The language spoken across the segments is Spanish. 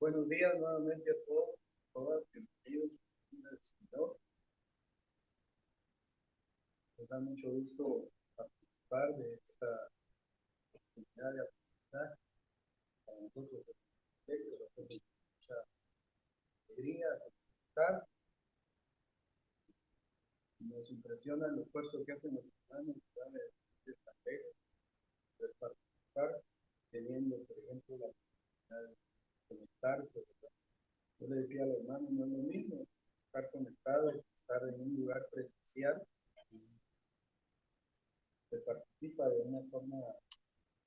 Buenos días nuevamente a todos, todas, bienvenidos al Señor. Nos da mucho gusto participar de esta oportunidad de aprendizaje. Para nosotros es un privilegio, nosotros mucha alegría, estar. Nos impresiona el esfuerzo que hacen los hermanos de participar, teniendo, por ejemplo, la oportunidad de conectarse, ¿verdad? Yo le decía al hermano, no es lo mismo estar conectado, estar en un lugar presencial, y se participa de una forma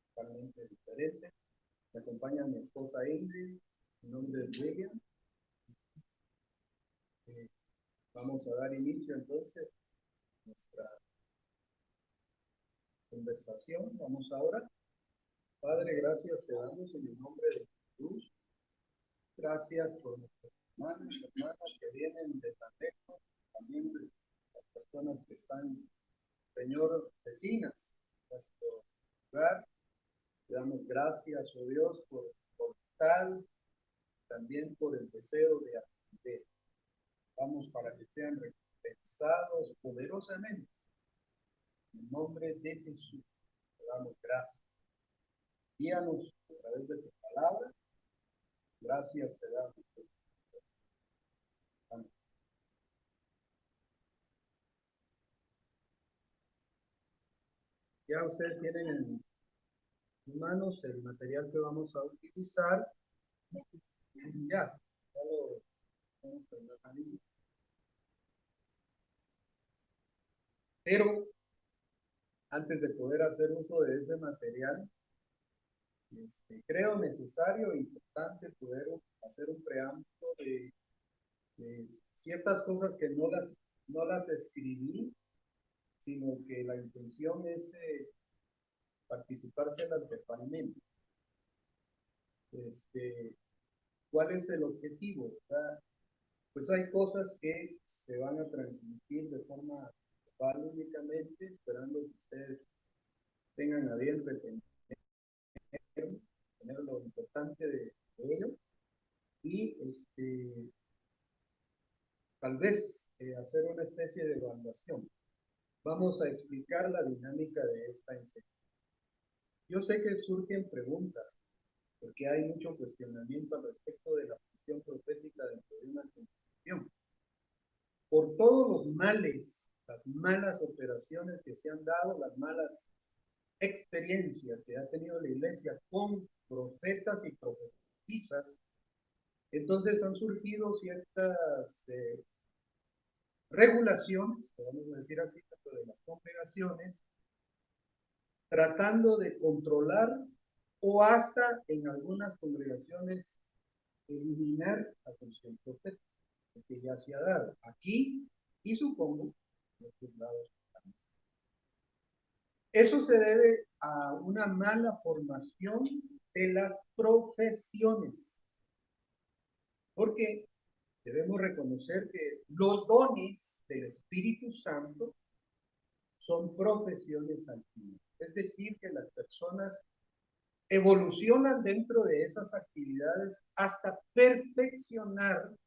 totalmente diferente. Me acompaña mi esposa Ingrid, mi nombre es William. Eh, Vamos a dar inicio entonces a nuestra conversación. Vamos ahora. Padre, gracias te damos en el nombre de Jesús. Gracias por nuestros hermanos y hermanas que vienen de tan lejos, también de las personas que están, Señor, vecinas de nuestro lugar. Te damos gracias, oh Dios, por tal, también por el deseo de aprender. Vamos para que sean recompensados poderosamente. En el nombre de Jesús, te damos gracias. Guíanos a través de tu palabra. Gracias te damos. Amén. Ya ustedes tienen en manos el material que vamos a utilizar. Ya lo vamos a ver. Pero antes de poder hacer uso de ese material, creo necesario e importante poder hacer un preámbulo de ciertas cosas que no las escribí, sino que la intención es participárselas verbalmente. ¿Cuál es el objetivo? ¿Verdad? Pues hay cosas que se van a transmitir de forma verbal únicamente, esperando que ustedes tengan a bien retener lo importante de ello, y tal vez hacer una especie de evaluación. Vamos a explicar la dinámica de esta enseñanza. Yo sé que surgen preguntas, porque hay mucho cuestionamiento al respecto de la función profética dentro de una congregación. Por todos los males, las malas operaciones que se han dado, las malas experiencias que ha tenido la iglesia con profetas y profetizas, entonces han surgido ciertas regulaciones, podemos decir así, dentro de las congregaciones, tratando de controlar o hasta en algunas congregaciones eliminar la función profética, que ya se ha dado aquí y supongo en otros lados. Eso se debe a una mala formación de las profesiones, porque debemos reconocer que los dones del Espíritu Santo son profesiones antiguas, es decir, que las personas evolucionan dentro de esas actividades hasta perfeccionar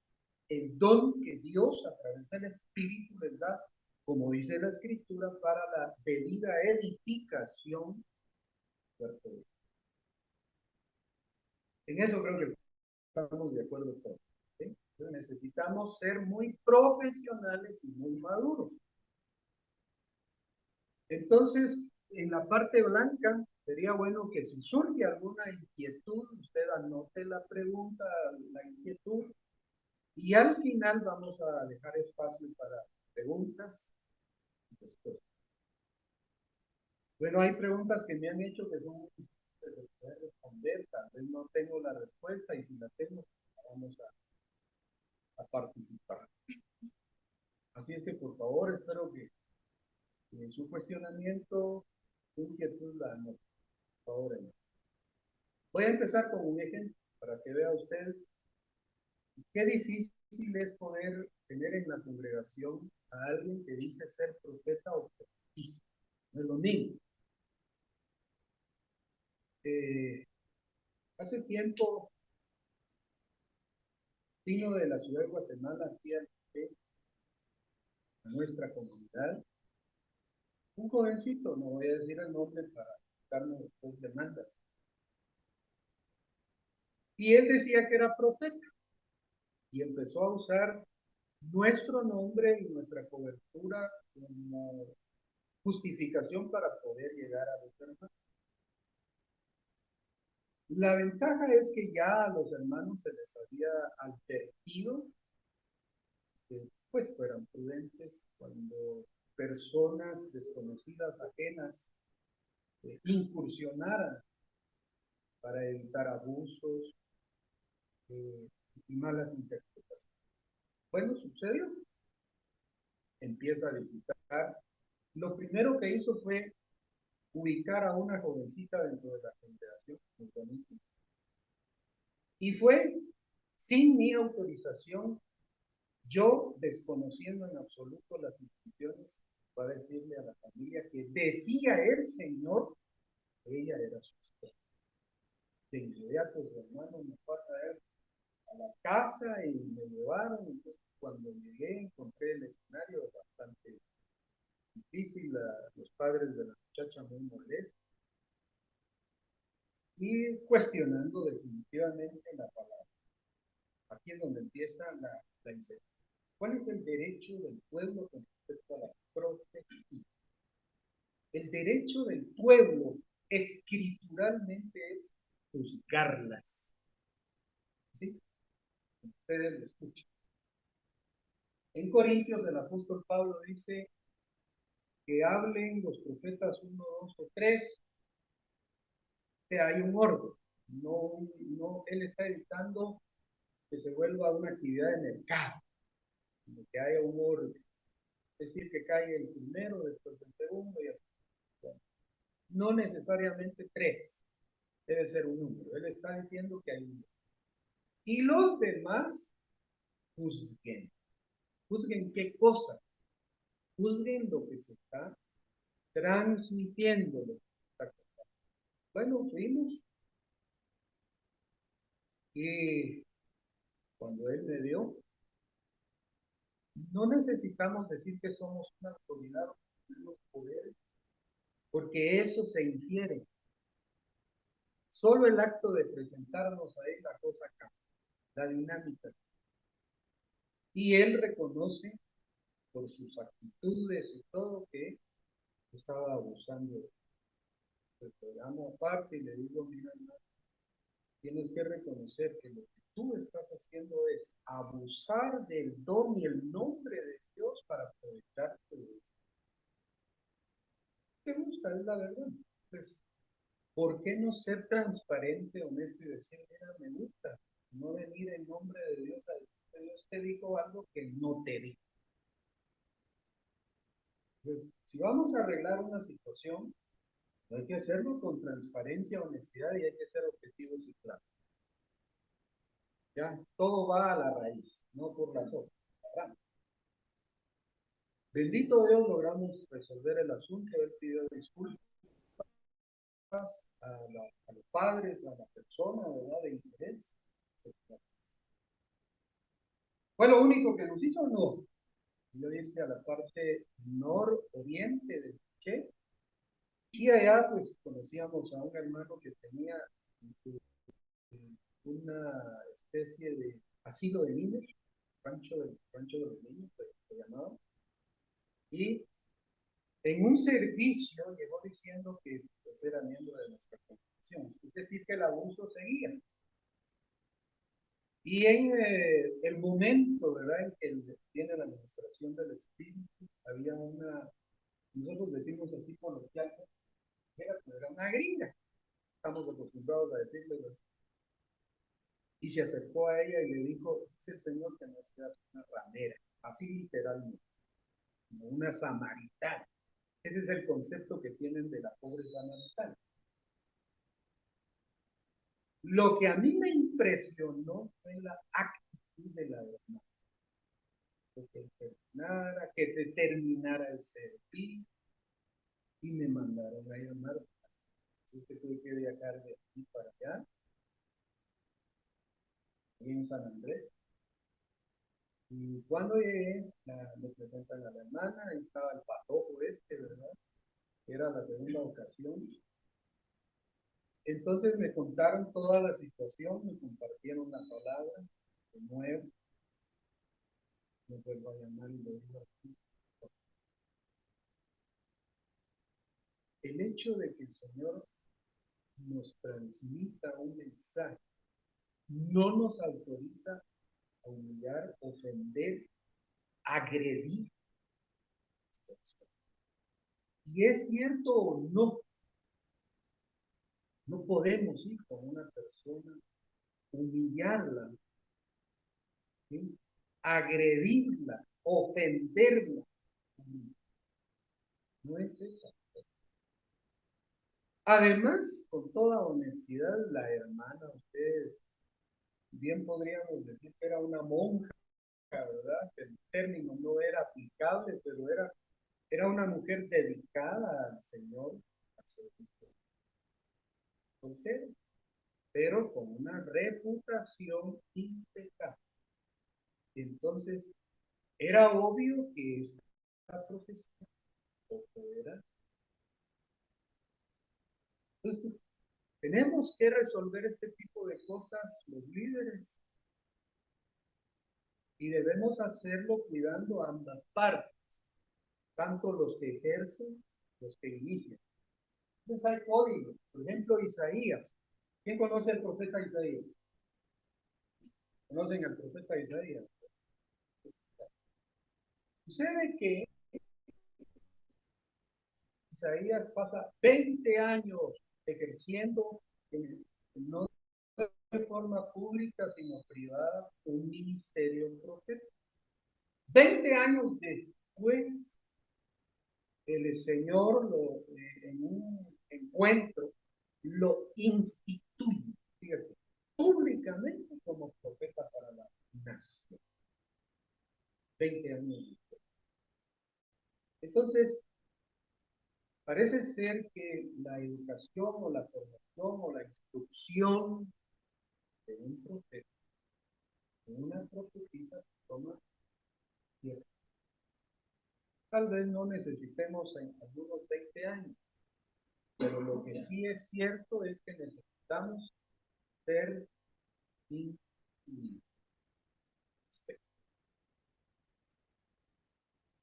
el don que Dios a través del Espíritu les da, como dice la Escritura, para la debida edificación del cuerpo. En eso creo que estamos de acuerdo todos. ¿Sí? Entonces necesitamos ser muy profesionales y muy maduros. Entonces, en la parte blanca, sería bueno que si surge alguna inquietud, usted anote la pregunta, la inquietud, y al final vamos a dejar espacio para preguntas y respuestas. Bueno, hay preguntas que me han hecho que son muy difíciles de poder responder, tal vez no tengo la respuesta, y si la tengo, vamos a participar. Así es que, por favor, espero que su cuestionamiento, su inquietud, la anote, por favor. Voy a empezar con un ejemplo para que vea usted qué difícil es poder tener en la congregación a alguien que dice ser profeta o profetista. No es lo mismo. Hace tiempo Vino de la ciudad de Guatemala aquí a nuestra comunidad, un jovencito, no voy a decir el nombre para darnos después demandas. Y él decía que era profeta y empezó a usar nuestro nombre y nuestra cobertura como justificación para poder llegar a los hermanos. La ventaja es que ya a los hermanos se les había advertido que pues fueran prudentes cuando personas desconocidas, ajenas, incursionaran para evitar abusos y malas interpretaciones. Bueno, sucedió. Empieza a visitar. Lo primero que hizo fue ubicar a una jovencita dentro de la congregación. Y fue sin mi autorización, yo desconociendo en absoluto las instituciones, para decirle a la familia que decía el Señor que ella era su esposa. De inmediato su hermano me fue a traer a la casa y me llevaron. Entonces, cuando llegué, encontré el escenario bastante difícil, los padres de la muchacha muy molestos y cuestionando definitivamente la palabra. Aquí es donde empieza la incertidumbre. ¿Cuál es el derecho del pueblo con respecto a la profecía? El derecho del pueblo escrituralmente es juzgarlas. ¿Sí? Ustedes lo escuchan. En Corintios el apóstol Pablo dice que hablen los profetas 1, 2 o 3, que hay un orden. No, él está evitando que se vuelva una actividad de mercado, que haya un orden. Es decir, que cae el primero, después el segundo y así. No necesariamente 3, debe ser un número. Él está diciendo que hay un número. Y los demás juzguen. ¿Juzguen qué cosa? Juzguen lo que se está transmitiendo. Bueno, fuimos y cuando él me vio, no necesitamos decir que somos una autoridad o unos poderes, porque eso se infiere. Solo el acto de presentarnos a él, la cosa cambia, la dinámica. Y él reconoce por sus actitudes y todo que estaba abusando. Pues le llamo aparte y le digo, mira, tienes que reconocer que lo que tú estás haciendo es abusar del don y el nombre de Dios para aprovecharte de eso. ¿Qué gusta? Es la verdad. Entonces, ¿por qué no ser transparente, honesto y decir, mira, me gusta? No venir en nombre de Dios a decir que Dios te dijo algo que no te dijo. Entonces, si vamos a arreglar una situación, hay que hacerlo con transparencia, honestidad y hay que ser objetivos y claros. Ya, todo va a la raíz, no por las hojas. Bendito Dios, logramos resolver el asunto. Él pidió disculpas a los padres, a la persona, ¿verdad? De interés. ¿Fue lo único que nos hizo? No. Pidió irse a la parte nororiente del Che. Y allá, pues, conocíamos a un hermano que tenía una especie de asilo de niños, rancho de los niños, se llamaba. Y en un servicio llegó diciendo que pues, era miembro de nuestra congregación. Es decir, que el abuso seguía. Y en el momento, ¿verdad?, en que él tiene la administración del espíritu, había nosotros decimos así coloquialmente, era una gringa. Estamos acostumbrados a decirles así. Y se acercó a ella y le dijo, dice el Señor que no seas una ramera, así literalmente, como una samaritana. Ese es el concepto que tienen de la pobre samaritana. Lo que a mí me impresionó fue la actitud de la hermana. Que se terminara el servicio y me mandaron a llamar. Entonces que tuve que viajar de aquí para allá, y en San Andrés. Y cuando llegué, me presentan a la hermana, ahí estaba el patojo ¿verdad? Era la segunda ocasión. Entonces me contaron toda la situación, me compartieron una palabra de nuevo, me vuelvo a llamar y le digo, el hecho de que el Señor nos transmita un mensaje no nos autoriza a humillar, ofender, agredir. Y es cierto o no, no podemos ir con una persona, humillarla, ¿sí? Agredirla, ofenderla. No es eso. Además, con toda honestidad, la hermana, ustedes bien podríamos decir que era una monja, ¿verdad? El término no era aplicable, pero era una mujer dedicada al Señor, al servicio soltero, pero con una reputación impecable. Entonces, era obvio que esta profesión era. Entonces, tenemos que resolver este tipo de cosas los líderes y debemos hacerlo cuidando a ambas partes, tanto los que ejercen, los que inician. Entonces hay códigos, por ejemplo, Isaías. ¿Quién conoce al profeta Isaías? ¿Conocen al profeta Isaías? Sucede que Isaías pasa 20 años ejerciendo, no de forma pública, sino privada, un ministerio profético. 20 años después, el Señor en un encuentro lo instituye, fíjate, públicamente como profeta para la nación. 20 años después. Entonces, parece ser que la educación o la formación o la instrucción de un profeta, de una profetisa, se toma tiempo. Tal vez no necesitemos en algunos 20 años, pero lo que sí es cierto es que necesitamos ser incluidos.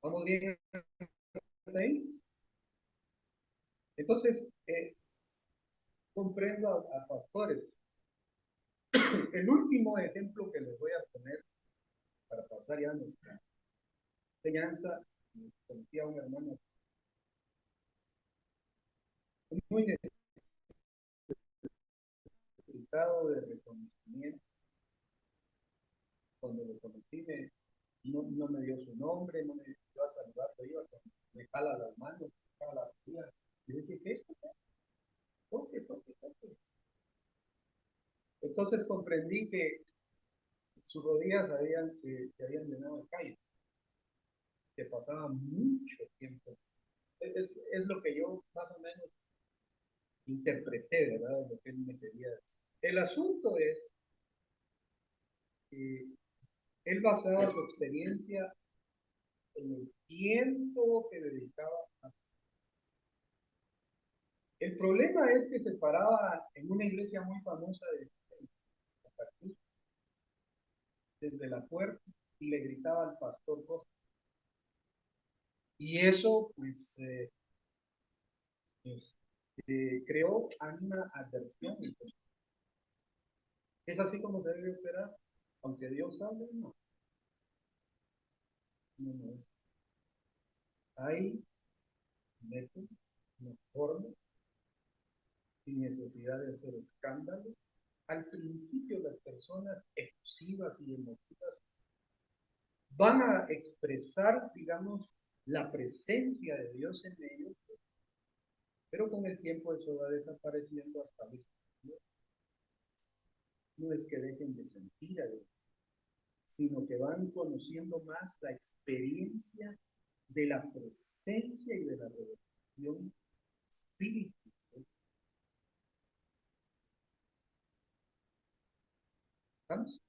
¿Vamos bien hasta ahí? Entonces, comprendo a pastores. El último ejemplo que les voy a poner para pasar ya a nuestra enseñanza, conocí a un hermano muy necesitado de reconocimiento. Cuando lo conocí, no me dio su nombre, no me dio a saludarlo, me jala las manos, me jala la rodilla. Y dije, ¿qué es esto? Toque, toque, toque. Entonces comprendí que sus rodillas se habían llenado de callo, que pasaba mucho tiempo. Es lo que yo más o menos interpreté, ¿verdad? Lo que él me quería decir. El asunto es que él basaba su experiencia en el tiempo que dedicaba a... El problema es que se paraba en una iglesia muy famosa de Veracruz, desde la puerta, y le gritaba al pastor Costa. Y eso, pues, creó una adversión. Es así como se debe operar, aunque Dios hable, no, no es. Hay métodos, una forma, sin necesidad de hacer escándalo. Al principio las personas efusivas y emotivas van a expresar, digamos, la presencia de Dios en ellos, pero con el tiempo eso va desapareciendo hasta veces. No es que dejen de sentir a Dios, sino que van conociendo más la experiencia de la presencia y de la revelación espíritu. ¿Estamos?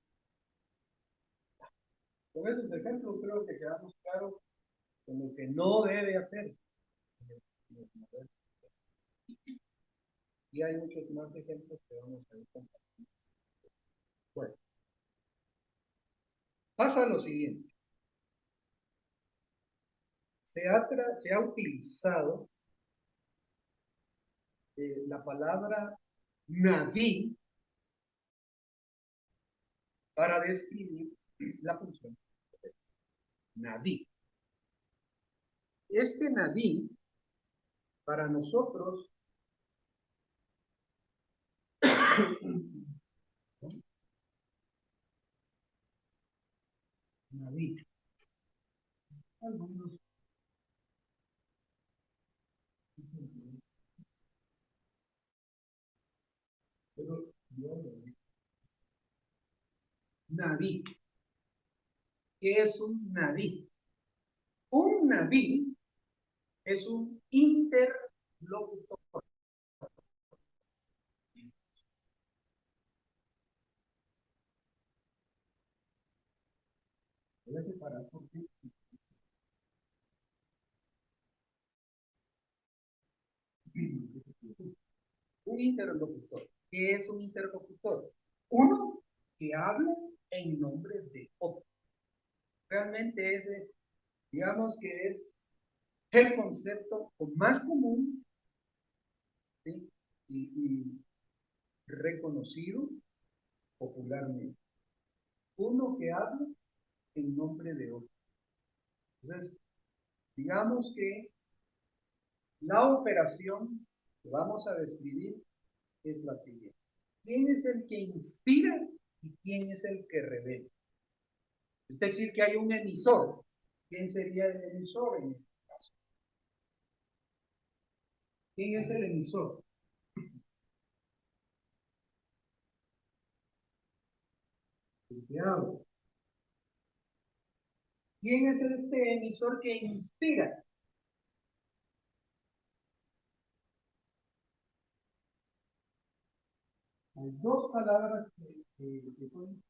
Con esos ejemplos creo que quedamos claros con lo que no debe hacerse. Y hay muchos más ejemplos que vamos a ir compartiendo. Bueno, pasa lo siguiente. Se ha utilizado la palabra Naví para describir la función. Naví. Este Naví, para nosotros, Naví, algunos pero yo lo digo. Naví. ¿Qué es un Naví? Un Naví es un interlocutor. Voy a separar porque un interlocutor. ¿Qué es un interlocutor? Uno que habla en nombre de otro. Realmente ese, digamos que es el concepto más común, ¿sí? y reconocido popularmente. Uno que habla en nombre de otro. Entonces, digamos que la operación que vamos a describir es la siguiente. ¿Quién es el que inspira y quién es el que revela? Es decir, que hay un emisor. ¿Quién sería el emisor en este caso? ¿Quién es el emisor? El que habla. ¿Quién es este emisor que inspira? Hay dos palabras que son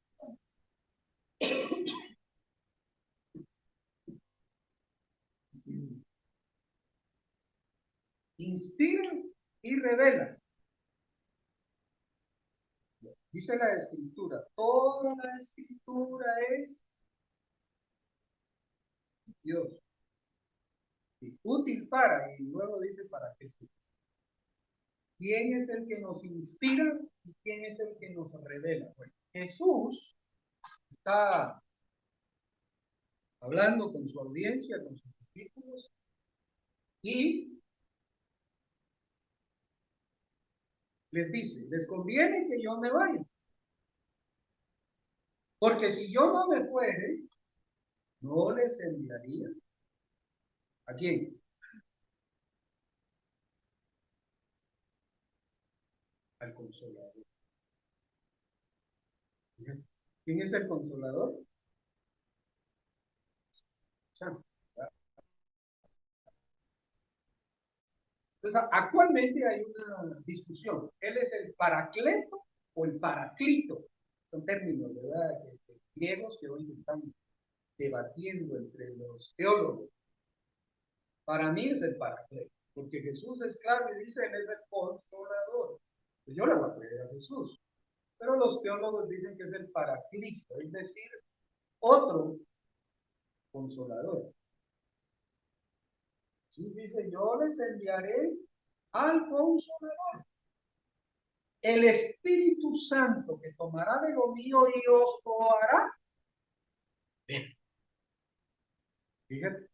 inspira y revela. Dice la escritura, toda la escritura es Dios. Y útil para, y luego dice para qué sirve. ¿Quién es el que nos inspira y quién es el que nos revela? Bueno, Jesús está hablando con su audiencia, con sus discípulos, y les dice, les conviene que yo me vaya, porque si yo no me fuere, no les enviaría. ¿A quién? Al Consolador. ¿Quién es el Consolador? Entonces, actualmente hay una discusión. ¿Él es el Paracleto o el Paraclito? Son términos, ¿verdad?, griegos que hoy se están debatiendo entre los teólogos. Para mí es el Paracleto, porque Jesús es claro y dice, Él es el Consolador. Pues yo le voy a creer a Jesús. Pero los teólogos dicen que es el Paraclito, es decir, otro Consolador. Jesús dice, yo les enviaré al Consolador, el Espíritu Santo, que tomará de lo mío y os lo hará. Fíjate.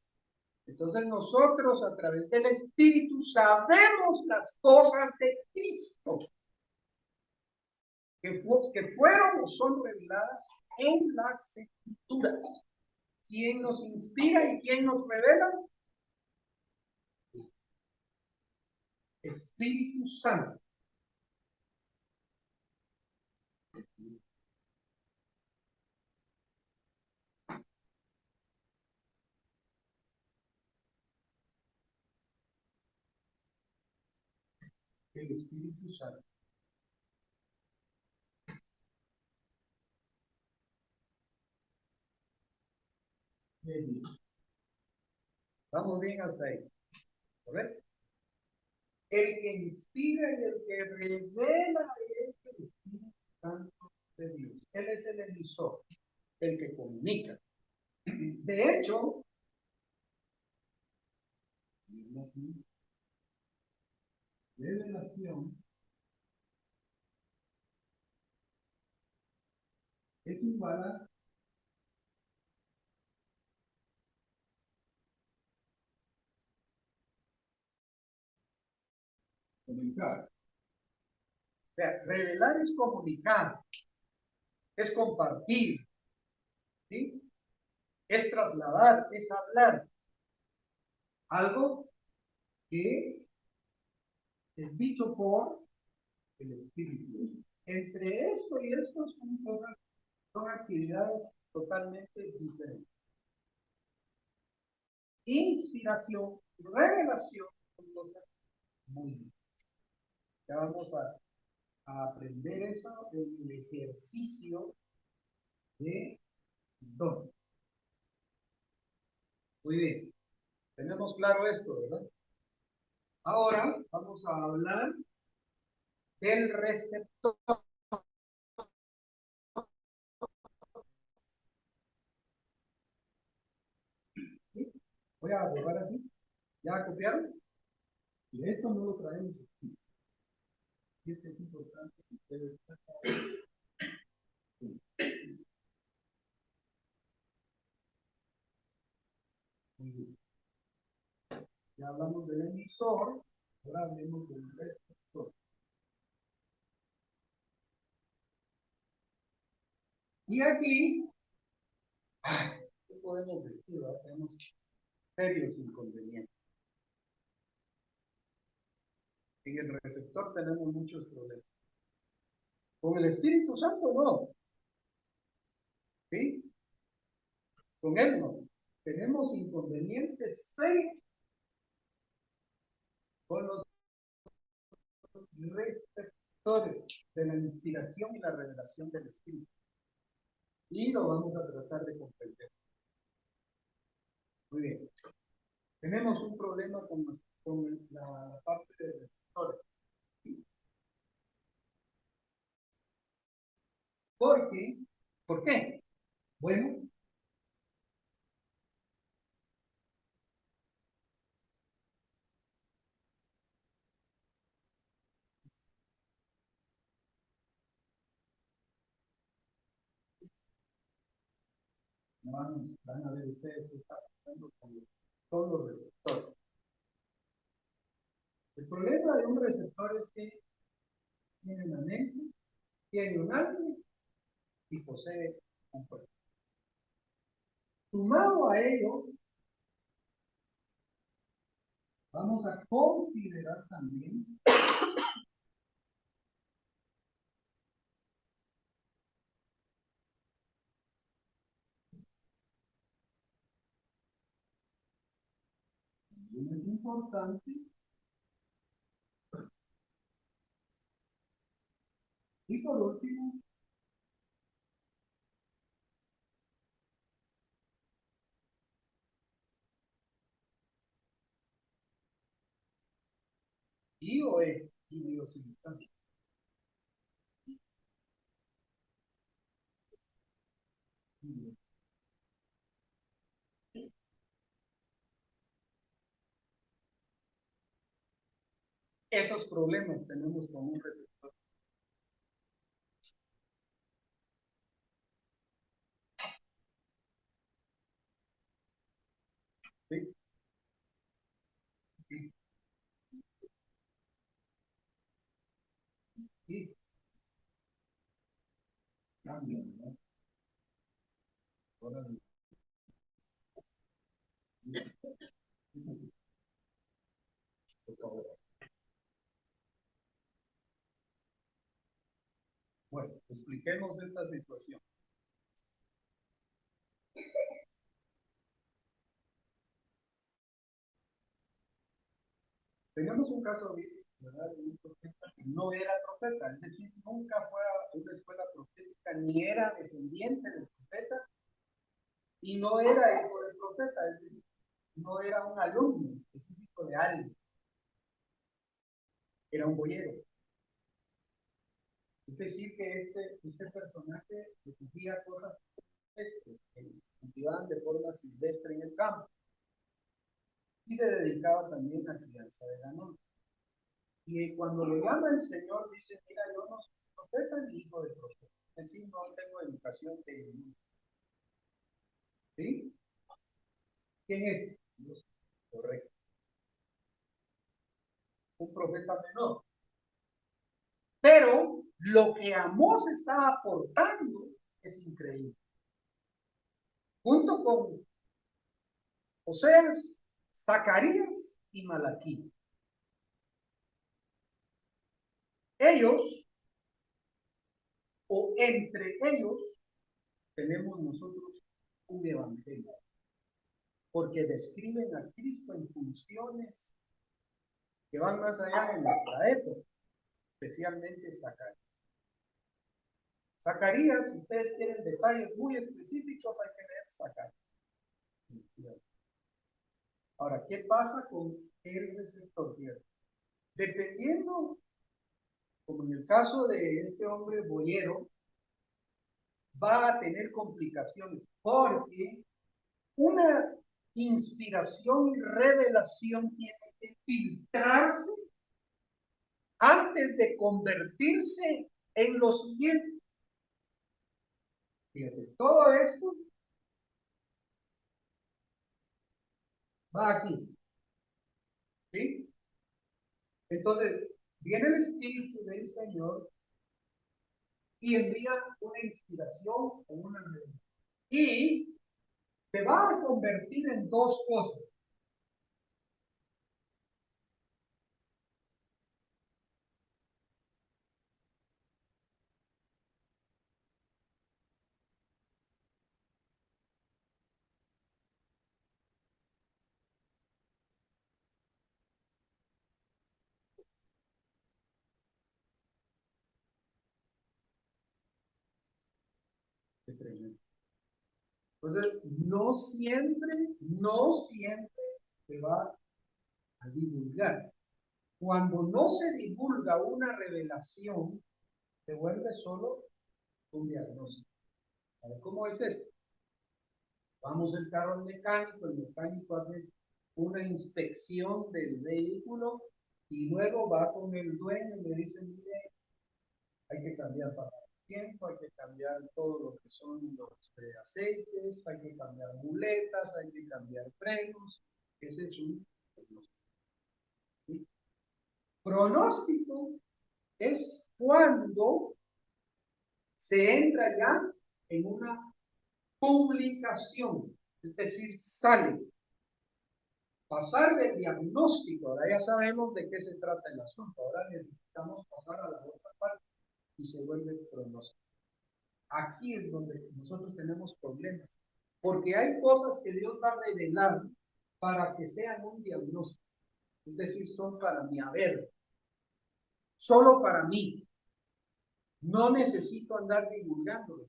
Entonces nosotros a través del Espíritu sabemos las cosas de Cristo, que fueron o son reveladas en las Escrituras. ¿Quién nos inspira y quién nos revela? Espíritu Santo. El Espíritu Santo. Bien. Vamos bien hasta ahí, ¿correcto? El que inspira y el que revela es el Espíritu Santo de Dios. Él es el emisor, el que comunica. De hecho, revelación es igual a comunicar. O sea, revelar es comunicar, es compartir, ¿sí? Es trasladar, es hablar. Algo que es dicho por el Espíritu. Entre esto y esto son cosas, son actividades totalmente diferentes. Inspiración, revelación, son cosas muy diferentes. Ya vamos a aprender eso en el ejercicio de don. Muy bien. Tenemos claro esto, ¿verdad? Ahora vamos a hablar del receptor. ¿Sí? Voy a borrar aquí. ¿Ya copiaron? Y esto no lo traemos aquí. Y esto es importante que ustedes sí. Muy bien. Ya hablamos del emisor, ahora hablemos del receptor. Y aquí, ¿qué podemos decir? ¿Verdad? Tenemos serios inconvenientes. En el receptor tenemos muchos problemas. Con el Espíritu Santo no. ¿Sí? Con él no. Tenemos inconvenientes serios con los receptores de la inspiración y la revelación del Espíritu. Y lo vamos a tratar de comprender. Muy bien. Tenemos un problema con la parte de receptores. ¿Por qué? ¿Por qué? Bueno, van a ver ustedes qué está pasando con los receptores. El problema de un receptor es que tiene una mente, tiene un alma y posee un cuerpo. Sumado a ello, vamos a considerar también es importante y por último I o E, idiosincrasia. Esos problemas tenemos con un receptor. ¿Sí? Y cambian, ¿no? Ahora, por favor. Bueno, expliquemos esta situación. Tenemos un caso, ¿verdad? De un profeta que no era profeta, es decir, nunca fue a una escuela profética, ni era descendiente del profeta, y no era hijo del profeta, es decir, no era un alumno específico de alguien, era un boyero. Es decir, que este personaje recogía cosas silvestres que cultivaban de forma silvestre en el campo y se dedicaba también a crianza de ganado. Y cuando le llama el Señor, dice: mira, yo no soy profeta ni hijo de profeta, es decir, no tengo educación de ningún. ¿Sí? ¿Quién es? Dios. Correcto. Un profeta menor. Pero lo que Amós estaba aportando es increíble. Junto con Oseas, Zacarías y Malaquí. Ellos, o entre ellos, tenemos nosotros un evangelio, porque describen a Cristo en funciones que van más allá de nuestra época, especialmente Zacarías. Zacarías, si ustedes quieren detalles muy específicos, hay que leer Zacarías. Ahora, ¿qué pasa con el receptor? Dependiendo, como en el caso de este hombre boyero, va a tener complicaciones, porque una inspiración y revelación tiene que filtrarse antes de convertirse en lo siguiente. Fíjate, todo esto va aquí, ¿sí? Entonces, viene el Espíritu del Señor y envía una inspiración o una revelación. Y se va a convertir en dos cosas. Entonces, no siempre se va a divulgar. Cuando no se divulga una revelación, se vuelve solo un diagnóstico. A ver, ¿cómo es esto? Vamos el carro al mecánico, el mecánico hace una inspección del vehículo y luego va con el dueño y le dice: mire, hay que cambiar para el tiempo, hay que cambiar todo lo que son los aceites, hay que cambiar muletas, hay que cambiar frenos. Ese es un pronóstico. ¿Sí? Pronóstico es cuando se entra ya en una publicación, es decir, sale. Pasar del diagnóstico, ahora ya sabemos de qué se trata el asunto, ahora necesitamos pasar a la otra parte y se vuelve pronóstico. Aquí es donde nosotros tenemos problemas, porque hay cosas que Dios va a revelar para que sean un diagnóstico, es decir, son para mi haber, solo para mí. No necesito andar divulgándolo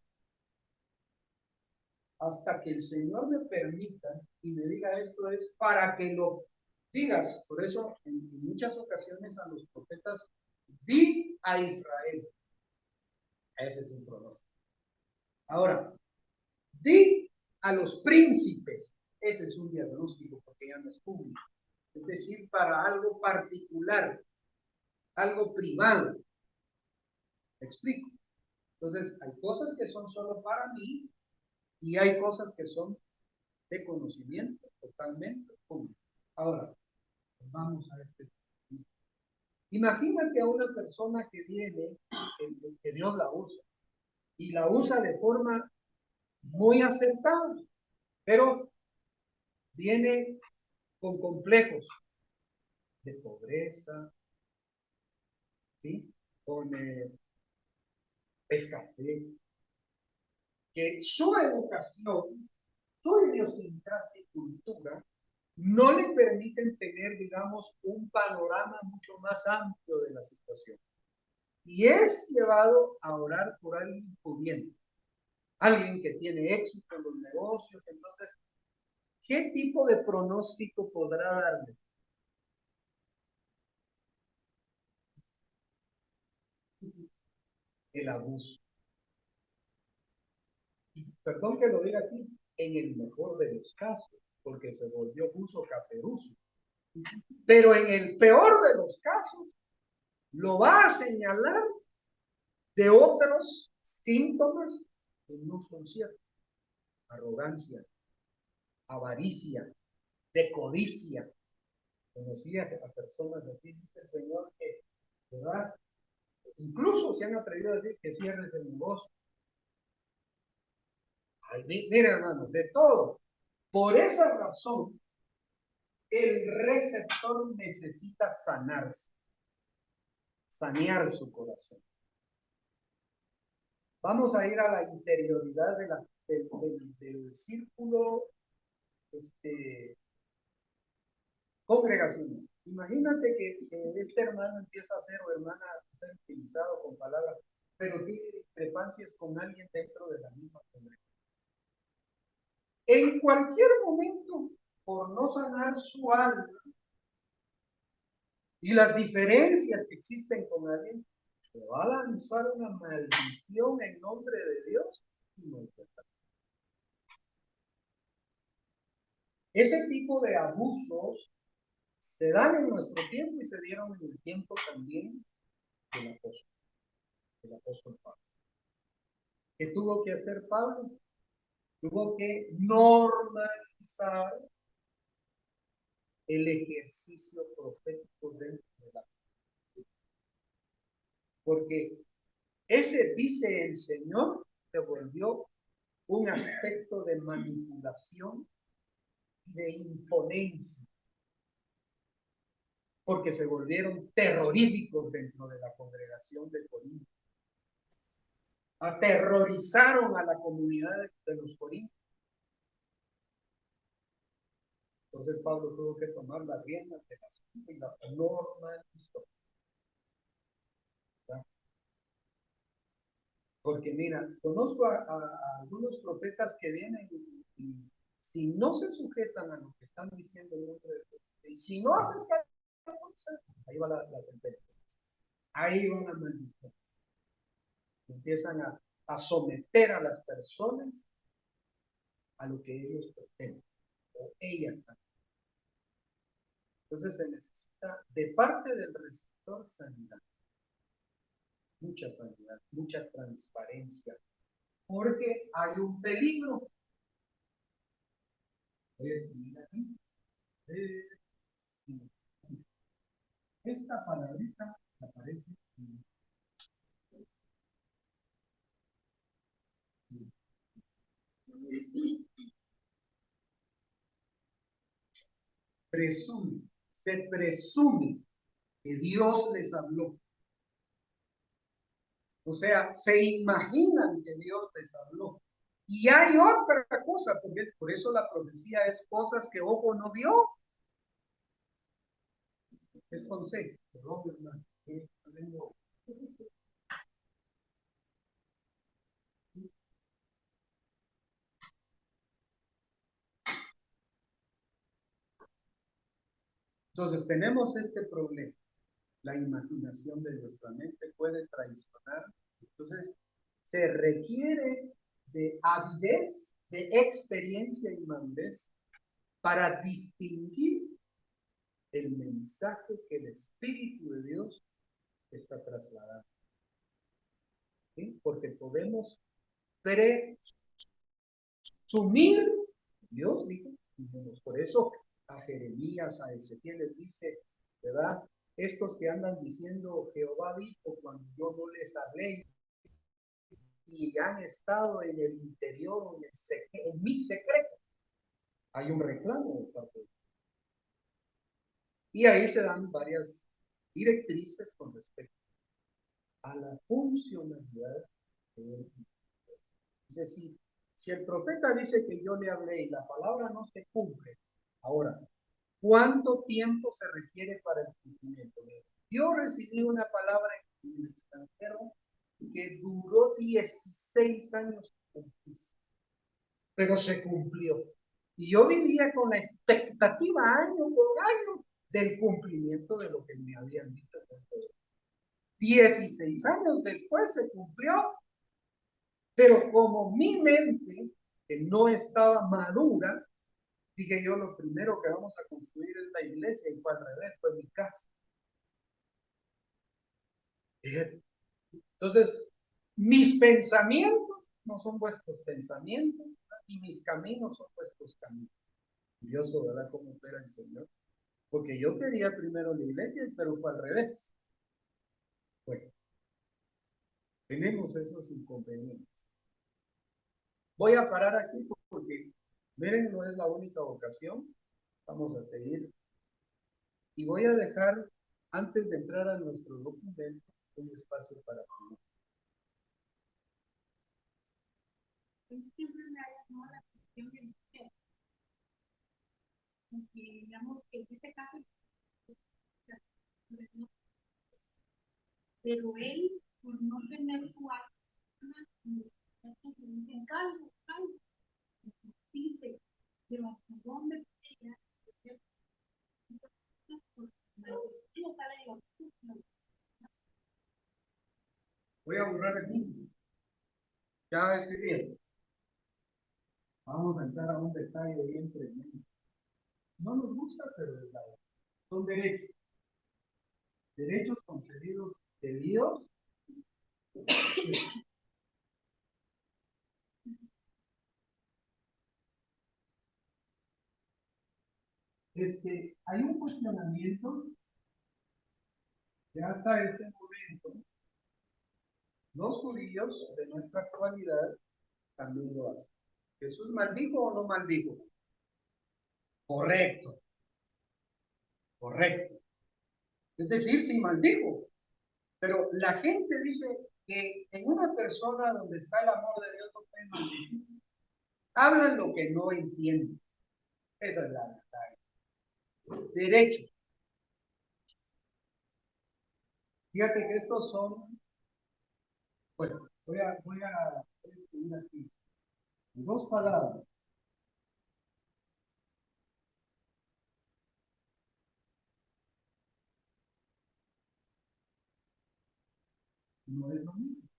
hasta que el Señor me permita y me diga: esto es para que lo digas. Por eso en muchas ocasiones a los profetas: di a Israel. Ese es un pronóstico. Ahora, di a los príncipes. Ese es un diagnóstico, porque ya no es público. Es decir, para algo particular, algo privado. ¿Me explico? Entonces, hay cosas que son solo para mí y hay cosas que son de conocimiento totalmente público. Ahora, vamos a este. Imagínate a una persona que viene, que Dios la usa, y la usa de forma muy acertada, pero viene con complejos de pobreza, ¿sí? Con escasez, que su educación, su idiosincrasia y cultura no le permiten tener, digamos, un panorama mucho más amplio de la situación. Y es llevado a orar por alguien pudiente. alguien que tiene éxito en los negocios. Entonces, ¿qué tipo de pronóstico podrá darle? El abuso. Y perdón que lo diga así, en el mejor de los casos, porque se volvió uso caperuso. Pero en el peor de los casos, lo va a señalar de otros síntomas que no son ciertos. Arrogancia, avaricia, de codicia. Conocía a personas así, dice el Señor, que, ¿verdad? Incluso se han atrevido a decir que cierres el negocio. Ay, mira, hermanos, de todo. Por esa razón, el receptor necesita sanarse, sanear su corazón. Vamos a ir a la interioridad del círculo congregacional. Imagínate que este hermano empieza a ser o hermana está utilizado con palabras, pero tiene discrepancias con alguien dentro de la misma congregación. En cualquier momento, por no sanar su alma y las diferencias que existen con alguien, se va a lanzar una maldición en nombre de Dios y no es verdad. Ese tipo de abusos se dan en nuestro tiempo y se dieron en el tiempo también del apóstol Pablo. ¿Qué tuvo que hacer Pablo? Tuvo que normalizar el ejercicio profético dentro de la comunidad. Porque ese dice el Señor se volvió un aspecto de manipulación y de imponencia, porque se volvieron terroríficos dentro de la congregación de Corinto. Aterrorizaron a la comunidad de los corintios. Entonces Pablo tuvo que tomar las riendas de la asunto y la normalizó. Porque mira, conozco a algunos profetas que vienen y si no se sujetan a lo que están diciendo en nombre de Dios, y si no haces caso, ahí va la sentencia. Ahí va la maldición. Empiezan a someter a las personas a lo que ellos pretenden, o ellas también. Entonces se necesita de parte del receptor sanidad, mucha transparencia, porque hay un peligro. Esta palabrita aparece presume, se presume que Dios les habló. O sea, se imaginan que Dios les habló. Y hay otra cosa, porque por eso la profecía es cosas que ojo no vio. Es consejo. Perdón, hermano. Entonces tenemos este problema. La imaginación de nuestra mente puede traicionar. Entonces se requiere de avidez, de experiencia y madurez para distinguir el mensaje que el Espíritu de Dios está trasladando. ¿Sí? Porque podemos presumir, Dios dijo, por eso a Jeremías, a Ezequiel les dice, ¿verdad? Estos que andan diciendo Jehová dijo cuando yo no les hablé y han estado en el interior, en mi secreto, hay un reclamo de parte de Dios. Y ahí se dan varias directrices con respecto a la funcionalidad de él. Es decir, si el profeta dice que yo le hablé y la palabra no se cumple, ahora, ¿cuánto tiempo se requiere para el cumplimiento? Yo recibí una palabra en el extranjero que duró 16 años cumplirse. Pero se cumplió. Y yo vivía con la expectativa año por año del cumplimiento de lo que me habían dicho. 16 años después se cumplió, pero como mi mente, que no estaba madura, dije yo, lo primero que vamos a construir es la iglesia, y fue al revés, fue mi casa. Entonces, mis pensamientos no son vuestros pensamientos, y mis caminos son vuestros caminos. Curioso, ¿verdad? Cómo opera el Señor. Porque yo quería primero la iglesia, pero fue al revés. Bueno, tenemos esos inconvenientes. Voy a parar aquí porque, miren, no es la única ocasión. Vamos a seguir. Y voy a dejar, antes de entrar a nuestro documento, un espacio para ti. Siempre me ha llamado la atención de usted, porque digamos que en este caso, pero él, por no tener su alma, dicen calvo, calvo, dice, pero hasta dónde ella, Voy a borrar aquí. Ya escribí. Vamos a entrar a un detalle bien tremendo. No nos gusta, pero es la verdad. Son derechos. Derechos concedidos de Dios. Hay un cuestionamiento que hasta este momento los judíos de nuestra actualidad también lo hacen. ¿Jesús maldijo o no maldijo? Correcto, correcto. Es decir, sí maldijo. Pero la gente dice que en una persona donde está el amor de Dios no puede maldecir. Hablan lo que no entienden. Esa es la verdad. Derechos. Fíjate que estos son, bueno, voy a escribir aquí dos palabras. No es lo mismo.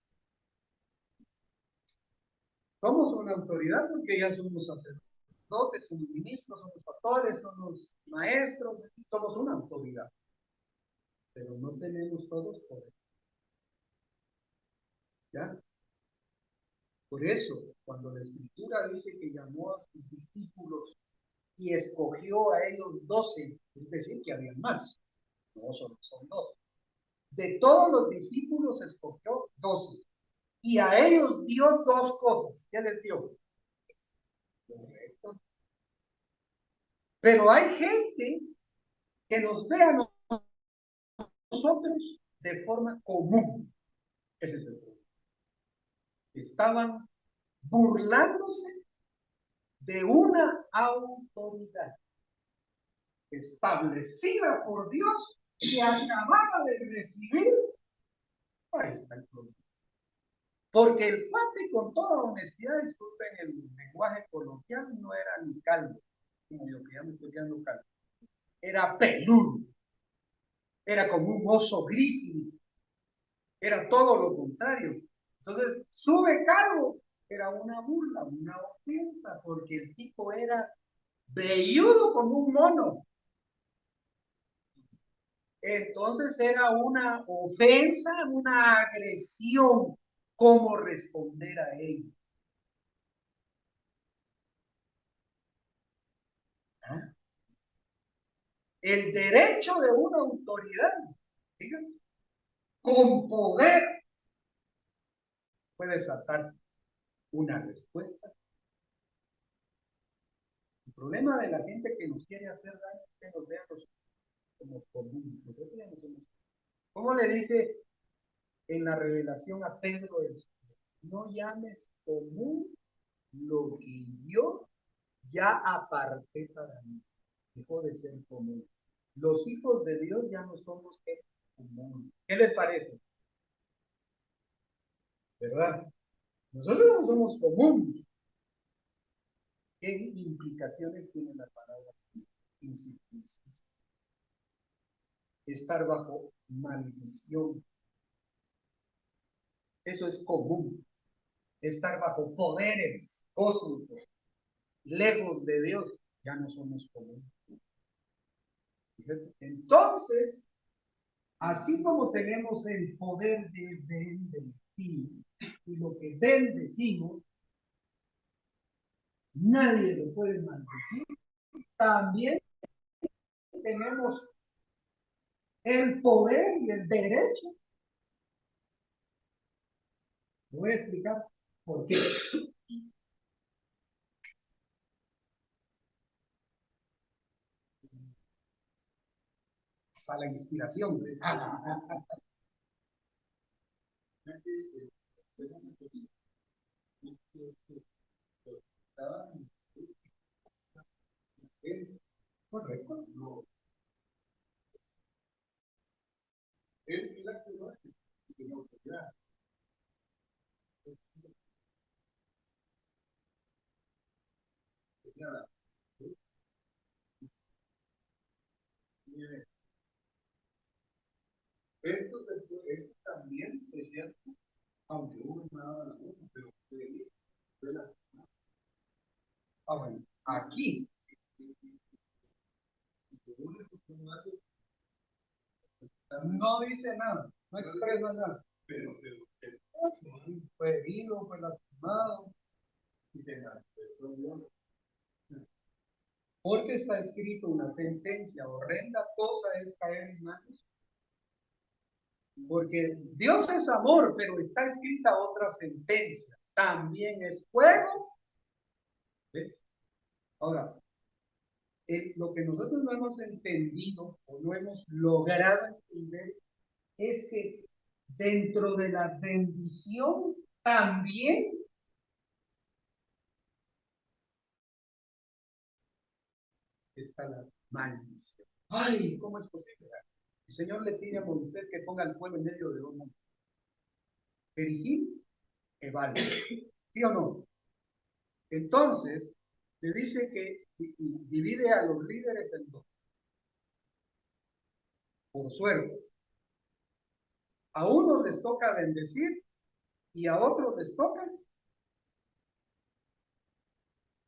Somos una autoridad porque ya somos sacerdotes, somos ministros, somos pastores, somos maestros, somos una autoridad. Pero no tenemos todos poder. ¿Ya? Por eso, cuando la Escritura dice que llamó a sus discípulos y escogió a ellos 12, es decir, que había más, no solo son 12. De todos los discípulos escogió 12 y a ellos dio dos cosas. ¿Qué les dio? Correcto. Pero hay gente que nos ve a nosotros de forma común. Ese es el problema. Estaban burlándose de una autoridad establecida por Dios que acababa de recibir. Ahí está el problema. Porque el cuate, con toda honestidad, disculpen el lenguaje coloquial, no era ni calvo, como yo que ya me estoy quedando calvo. Era peludo, era como un oso grisín, era todo lo contrario. Entonces, sube cargo, era una burla, una ofensa, porque el tipo era velludo como un mono. Entonces era una ofensa, una agresión, cómo responder a ello. ¿Ah? El derecho de una autoridad, fíjate, con poder puede desatar una respuesta. El problema de la gente que nos quiere hacer daño es que nos vean como común. Nosotros ya no somos. ¿Cómo le dice en la revelación a Pedro el Señor? No llames común lo que yo ya aparté para mí. Dejó de ser común. Los hijos de Dios ya no somos común. ¿Qué le parece? ¿Verdad? Nosotros no somos común. ¿Qué implicaciones tiene la palabra incircunciso? Estar bajo maldición. Eso es común. Estar bajo poderes cósmicos, lejos de Dios, ya no somos comunes. Entonces, así como tenemos el poder de bendecir, y lo que bendecimos, nadie lo puede maldecir, también tenemos el poder y el derecho. Voy a explicar por qué. A la inspiración. Correcto. No. El acto no es que no autoridad. Esto también es cierto, aunque uno me daba la uno, pero fue la. Bueno, aquí. No dice nada, no expresa nada. Pero fue herido, fue lastimado. Dice nada. Porque está escrito una sentencia, horrenda cosa es caer en manos. Porque Dios es amor, pero está escrita otra sentencia. También es fuego. ¿Ves? Ahora, lo que nosotros no hemos entendido o no hemos logrado entender es que dentro de la bendición también está la maldición. Ay, ¿cómo es posible? El Señor le pide a Moisés que ponga el pueblo en medio de dos montes. Gerizim, Ebal. ¿Sí o no? Entonces, le dice que divide a los líderes en dos. Por suerte. A unos les toca bendecir y a otros les toca.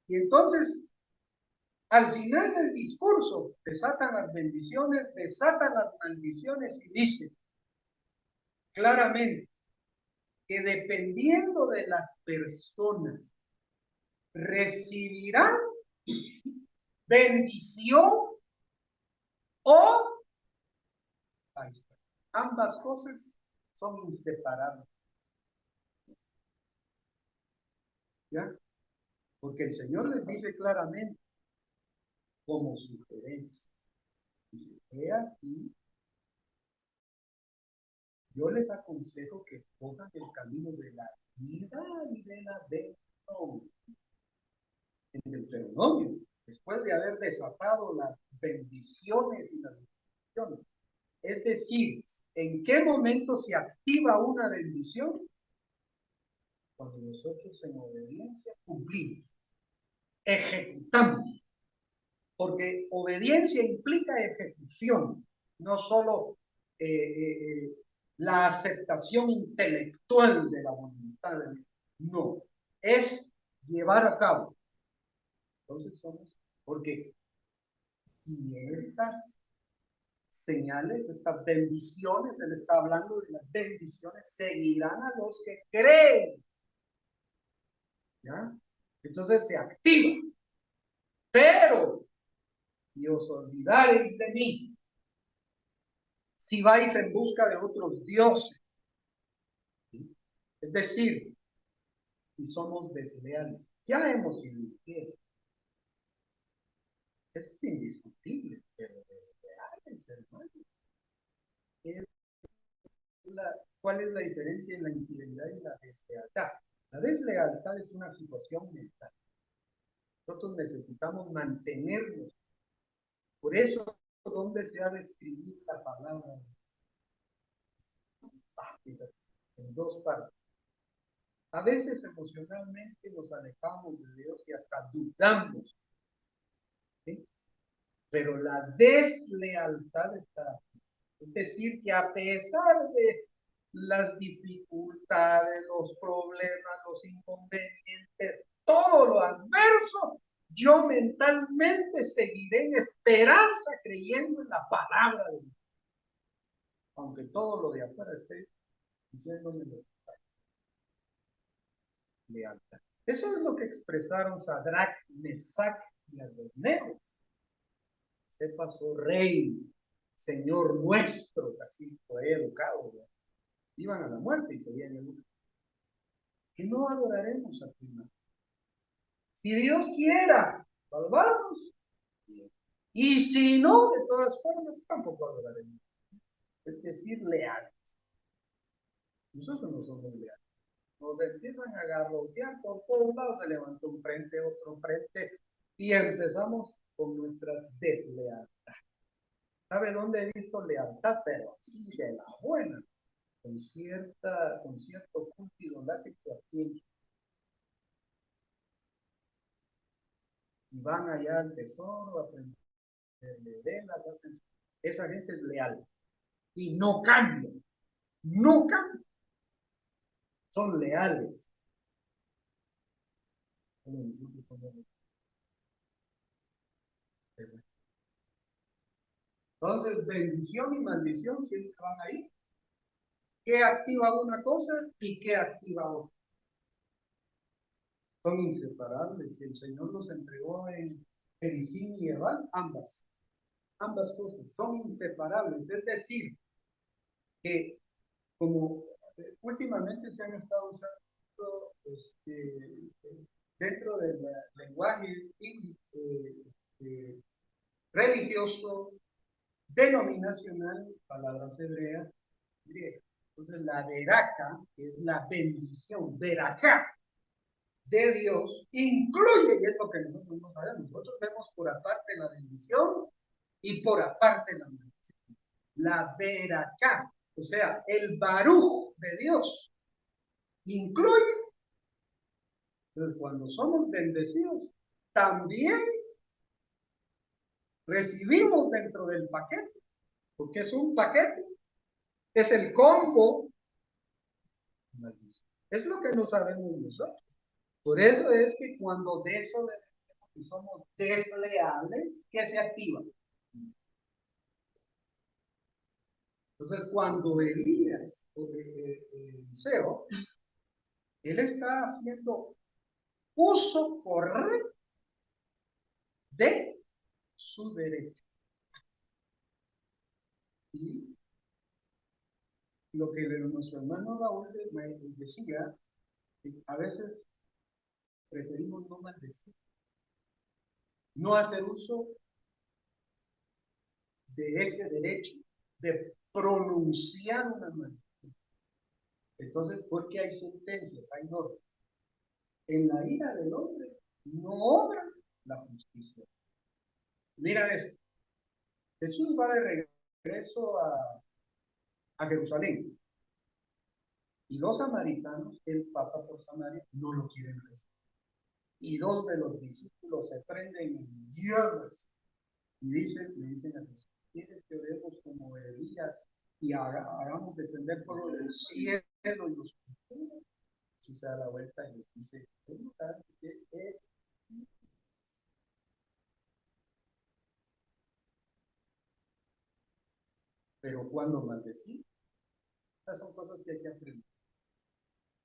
Y entonces, al final del discurso, desatan las bendiciones, desatan las maldiciones y dice claramente que dependiendo de las personas, recibirán bendición o ambas cosas son inseparables. ¿Ya? Porque el Señor les dice claramente, como sugerencia, dice, he aquí, yo les aconsejo que escojan el camino de la vida y de la bendición. En Deuteronomio, después de haber desatado las bendiciones y las bendiciones, es decir, ¿en qué momento se activa una bendición? Cuando nosotros en obediencia cumplimos, ejecutamos, porque obediencia implica ejecución, no solo la aceptación intelectual de la voluntad de Dios, no, es llevar a cabo. Entonces somos, porque y en estas señales, estas bendiciones, él está hablando de las bendiciones, seguirán a los que creen. ¿Ya? Entonces se activa. Pero, y os olvidaréis de mí, si vais en busca de otros dioses. ¿Sí? Es decir, si somos desleales, ya hemos sido infieles. Eso es indiscutible, pero desleales, hermano. ¿Cuál es la diferencia en la infidelidad y la deslealtad? La deslealtad es una situación mental. Nosotros necesitamos mantenernos. Por eso, ¿dónde se ha de escribir la palabra? En dos partes. A veces emocionalmente nos alejamos de Dios y hasta dudamos, ¿sí? Pero la deslealtad está aquí. Es decir, que a pesar de las dificultades, los problemas, los inconvenientes, todo lo adverso, yo mentalmente seguiré en esperanza creyendo en la palabra de Dios. Aunque todo lo de afuera esté diciéndome lealtad. Eso es lo que expresaron Sadrach, Mesach y Abednego. Sepas, oh rey, Señor nuestro, así fue educado, ¿verdad? Iban a la muerte y seguían en lucha. Que no adoraremos a tu imagen. Si Dios quiera salvarnos, bien. Y si no, de todas formas, tampoco adoraremos. Es decir, leales. Nosotros no somos leales. Nos empiezan a garrotear por todos lados, se levantó un frente, otro frente, y empezamos con nuestras deslealtades. ¿Sabe dónde he visto lealtad? Pero sí, de la buena, con cierto culto idolátrico aquí en Chile. Y van allá al tesoro a prenderle velas, hacen. Esa gente es leal y no cambia, no cambia, son leales. Entonces, bendición y maldición siempre van ahí. ¿Qué activa una cosa y qué activa otra? Son inseparables. El Señor los entregó en Gerizim y Ebal, ambas cosas son inseparables. Es decir, que como últimamente se han estado usando dentro del lenguaje religioso, denominacional, palabras hebreas, griegas. Entonces, la veraca, que es la bendición, veracá, de Dios, incluye, y es lo que nosotros no sabemos, nosotros vemos por aparte la bendición y por aparte la maldición. La veracá, o sea, el baruj de Dios, incluye. Entonces, cuando somos bendecidos, también recibimos dentro del paquete, porque es un paquete, es el combo. Es lo que no sabemos nosotros. Por eso es que cuando desobedecemos y somos desleales, ¿qué se activa? Entonces, cuando Elías, Eliseo, él está haciendo uso correcto de su derecho. Y lo que nuestro hermano Raúl me decía, que a veces preferimos no maldecir, no hacer uso de ese derecho de pronunciar una maldición. Entonces, ¿por qué hay sentencias? Hay normas. En la ira del hombre no obra la justicia. Mira esto. Jesús va de regreso a Jerusalén. Y los samaritanos, él pasa por Samaria, no lo quieren recibir. Y dos de los discípulos se prenden en llamas y le dicen a Jesús, ¿quieres que oremos como Elías y hagamos descender fuego del cielo y los consuma? Jesús se da la vuelta y les dice, ¿qué es? Pero cuando maldecir, estas son cosas que hay que aprender.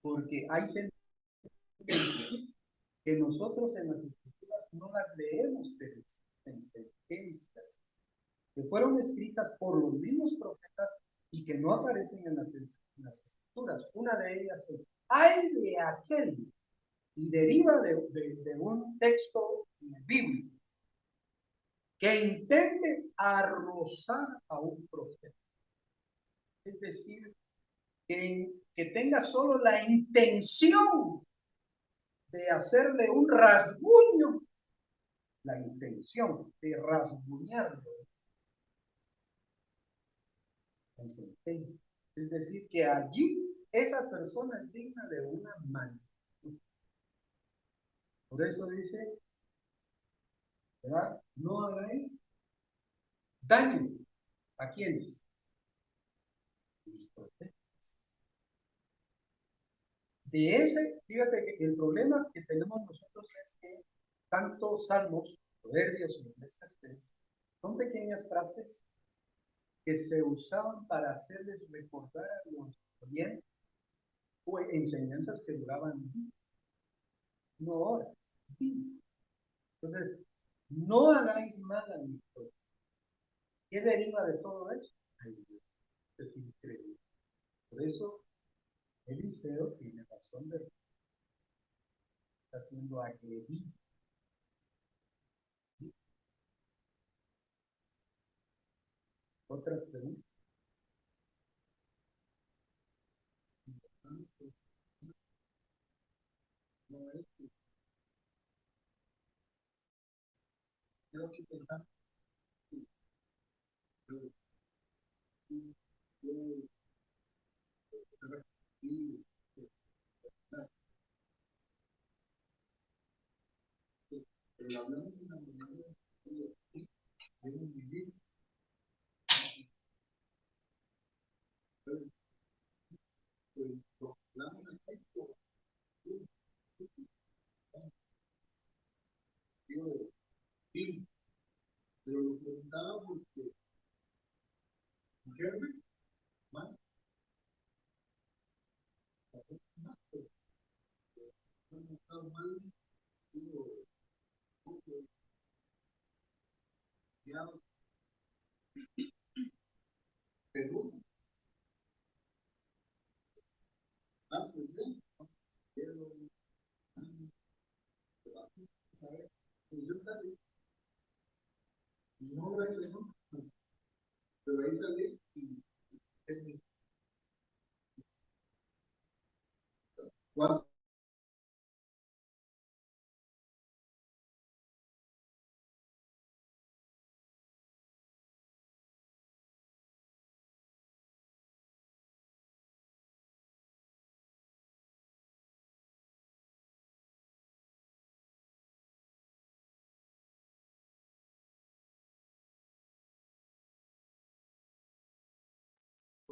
Porque hay sentencias que nosotros en las escrituras no las leemos, pero en sentencias que fueron escritas por los mismos profetas y que no aparecen en las escrituras. Una de ellas es, ay de aquel, y deriva de un texto bíblico, que intente arrozar a un profeta. Es decir, que tenga solo la intención de hacerle un rasguño, la intención de rasguñarlo en sentencia. Es decir, que allí esa persona es digna de una maldición. Por eso dice, ¿verdad? No hagáis daño. ¿A quiénes? Mis profetas. De ese, fíjate que el problema que tenemos nosotros es que tanto salmos, proverbios y eclesiastés son pequeñas frases que se usaban para hacerles recordar a los oyentes o enseñanzas que duraban días, no horas, días. Entonces, no hagáis mal a mi pueblo. ¿Qué deriva de todo eso? Ay, es increíble. Por eso, Eliseo tiene razón de está siendo agredido. Otras preguntas. No es que creo que pensamos pero hablamos en la mañana de un vivir, pero hablamos en esto, digo, de vivir, pero lo preguntaba porque Gerber, man, no está mal, digo, poco, ya, Perú, pues bien, pero, ¿sabes? Pues yo salí, no lo es lejos, pero ahí salí y es mi, cuatro,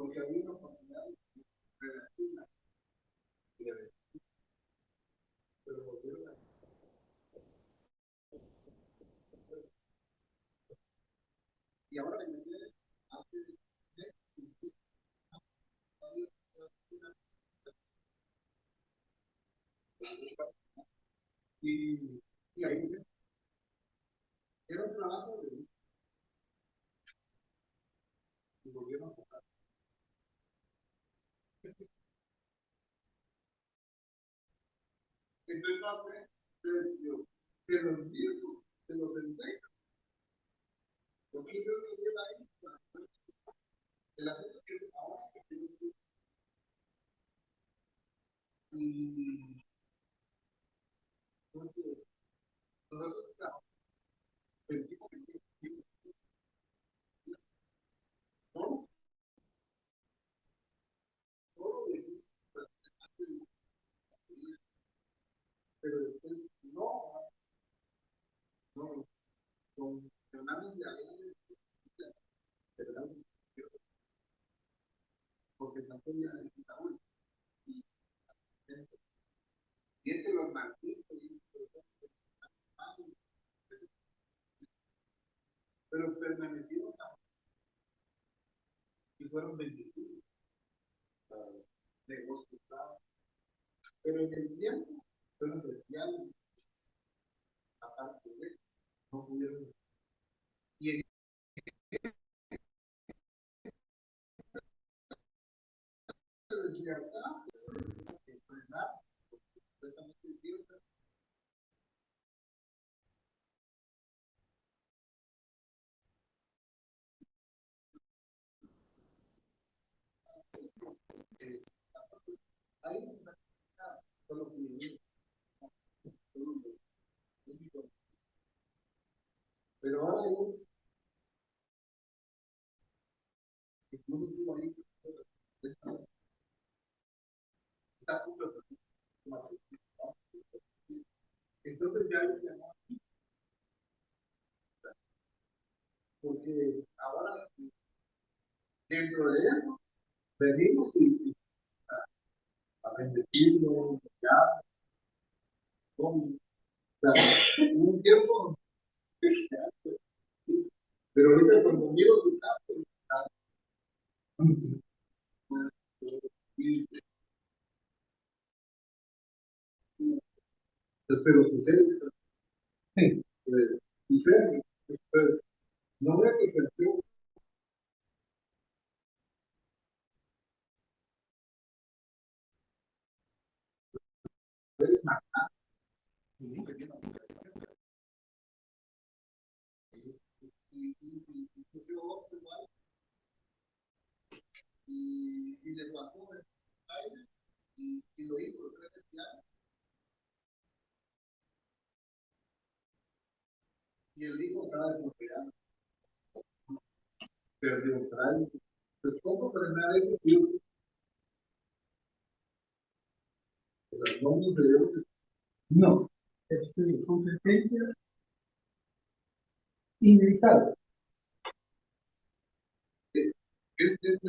porque había una oportunidad relativa, pero volvieron a y ahora que me dice hace y ahí dice, era un trabajo de y volvieron a tocar. Entonces, padre, que los viejos, que los enseñan, porque Dios nos lleva ahí, el asunto que ahora que quiero decir, y porque nosotros pensamos que todo, todo de pero después no, no, con hermanos de allá, ¿verdad? Porque tampoco ya necesita uno. Y este los mantiene, pero permanecieron y fueron bendecidos, negocios, pero en el tiempo fueron desviados, aparte de eso, no pudieron. Y en esta deslealtad, ¿verdad? Completamente cierta, ahí no se ha solo que pero ahora hay un que no me tuvo ahí, Entonces ya lo llamó, porque ahora dentro de eso venimos y a bendecirlo, ya, con, un tiempo especial, pero ahorita cuando miro su caso, y pero sucede, pues, diferente, pues, no voy a que perdió y le pasó el aire y lo hizo 3 años y el hijo acaba de prosperar, perdió un año. Pues, ¿cómo frenar eso? O sea, no nos debemos de... No, son sentencias inevitables. Es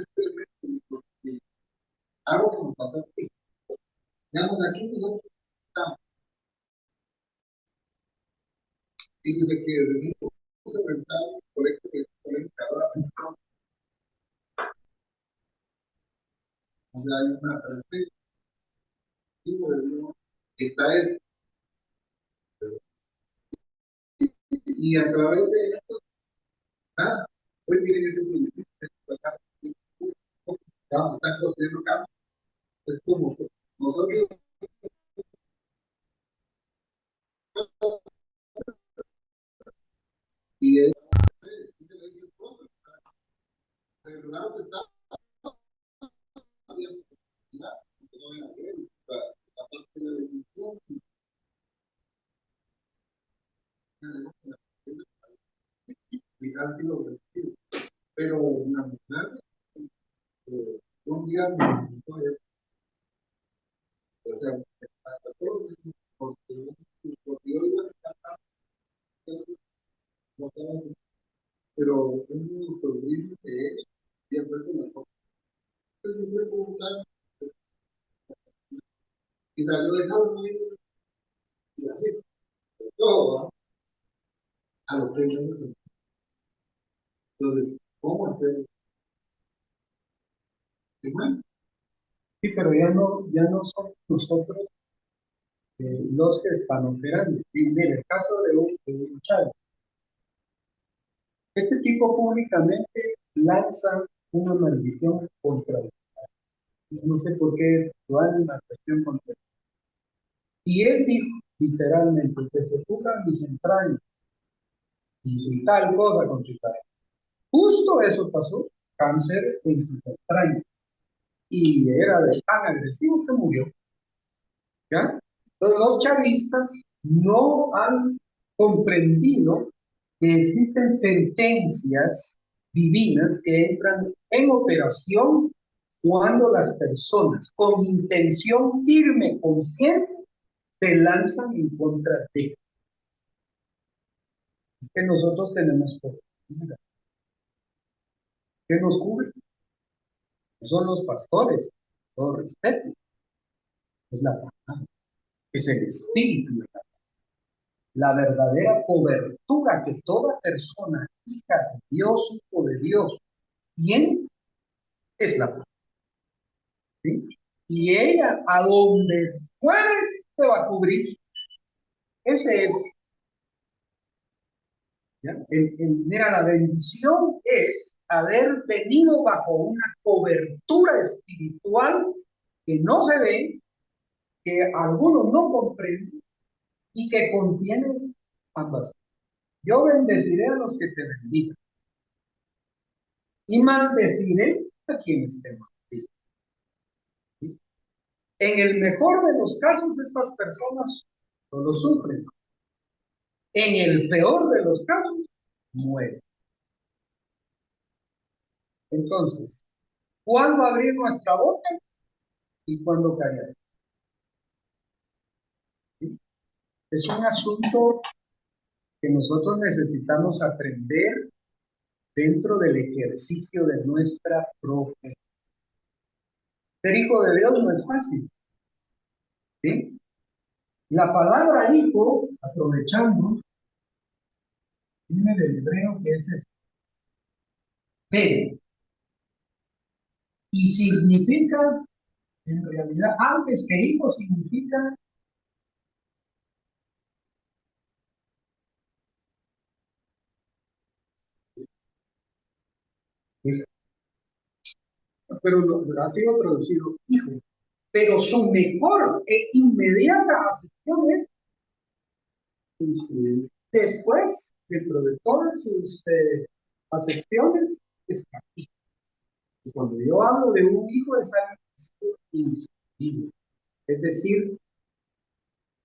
porque algo que nos pasó aquí. Digamos, aquí nosotros estamos. Y desde que venimos a rentar un colegio que es un colegio que ahora, o sea, hay una perspectiva de Dios, está él. Y a través de esto, nada, pues tienen este privilegio. Están construyendo casas. Es como nosotros, y es, el lugar donde está, había oportunidad, no había la parte de la bendición, y han sido bendecidos. Pero una mujer, un día me dijo, o sea, hasta todos, porque yo iba a estar, no estaba, pero un sobrino de ella, y después con la cosa. Entonces yo fui a preguntar, y salió de Estados Unidos, y así, todo, ¿no? A los 6 años. Entonces, ¿cómo hacer? Y bueno, sí, pero ya no son nosotros los que están operando. Y en el caso de un chavo, este tipo públicamente lanza una maldición contra él. No sé por qué lo han una cuestión contra él. Y él dijo literalmente que se cubran mis entrañas y si tal cosa con su padre. Justo eso pasó, cáncer en sus entrañas. Y era de tan agresivo que murió. ¿Ya? Entonces, los chavistas no han comprendido que existen sentencias divinas que entran en operación cuando las personas con intención firme, consciente, se lanzan en contra de que nosotros tenemos por vida. ¿Qué nos cubre? No son los pastores, todo respeto, es la palabra, es el espíritu de la verdadera cobertura que toda persona, hija de Dios, hijo de Dios, tiene, es la palabra. ¿Sí? Y ella, a donde fueres, te va a cubrir. Ese es, ¿ya? Mira, la bendición es haber venido bajo una cobertura espiritual que no se ve, que algunos no comprenden y que contiene ambas. Yo bendeciré a los que te bendigan y maldeciré a quienes te maldigan. ¿Sí? En el mejor de los casos, estas personas solo sufren. En el peor de los casos, mueren. Entonces, ¿cuándo abrir nuestra boca y cuándo callar? es un asunto que nosotros necesitamos aprender dentro del ejercicio de nuestra profesión. Ser hijo de Dios no es fácil, ¿sí? La palabra hijo, aprovechando, viene del hebreo que es ben, y significa, en realidad, antes que hijo, significa hijo, pero lo ha sido traducido hijo. Pero su mejor e inmediata acepción es instruir. Después, dentro de todas sus acepciones, está aquí. Y cuando yo hablo de un hijo, es algo instruido. Es decir,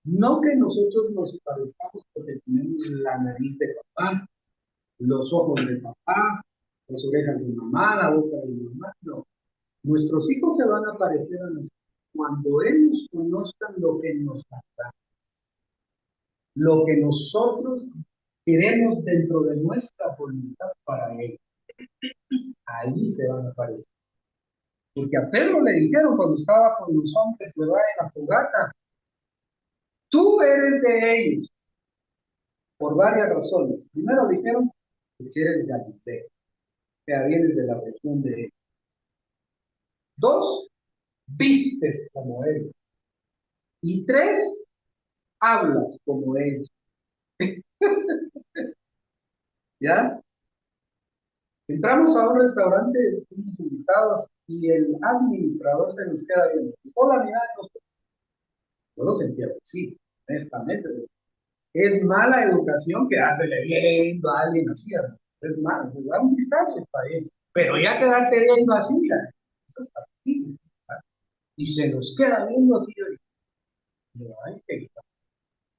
no que nosotros nos parezcamos porque tenemos la nariz de papá, los ojos de papá, las orejas de mamá, la boca de mamá, no. Nuestros hijos se van a parecer a nosotros cuando ellos conozcan lo que nos da, lo que nosotros queremos dentro de nuestra voluntad para ellos. Ahí se van a parecer. Porque a Pedro le dijeron cuando estaba con los hombres de la fogata, tú eres de ellos, por varias razones. Primero dijeron que eres Galileo, que vienes de la región de ellos. Dos, vistes como ellos. Y tres, hablas como ellos. ¿Ya? Entramos a un restaurante, fuimos invitados, y el administrador se nos queda viendo. Hola, mira, yo lo sentía, sí, honestamente. Es mala educación quedársele viendo a alguien así, ¿no? Es malo, pues, da un vistazo, está bien. Pero ya quedarte viendo así, eso está bien. Y se nos queda viendo así,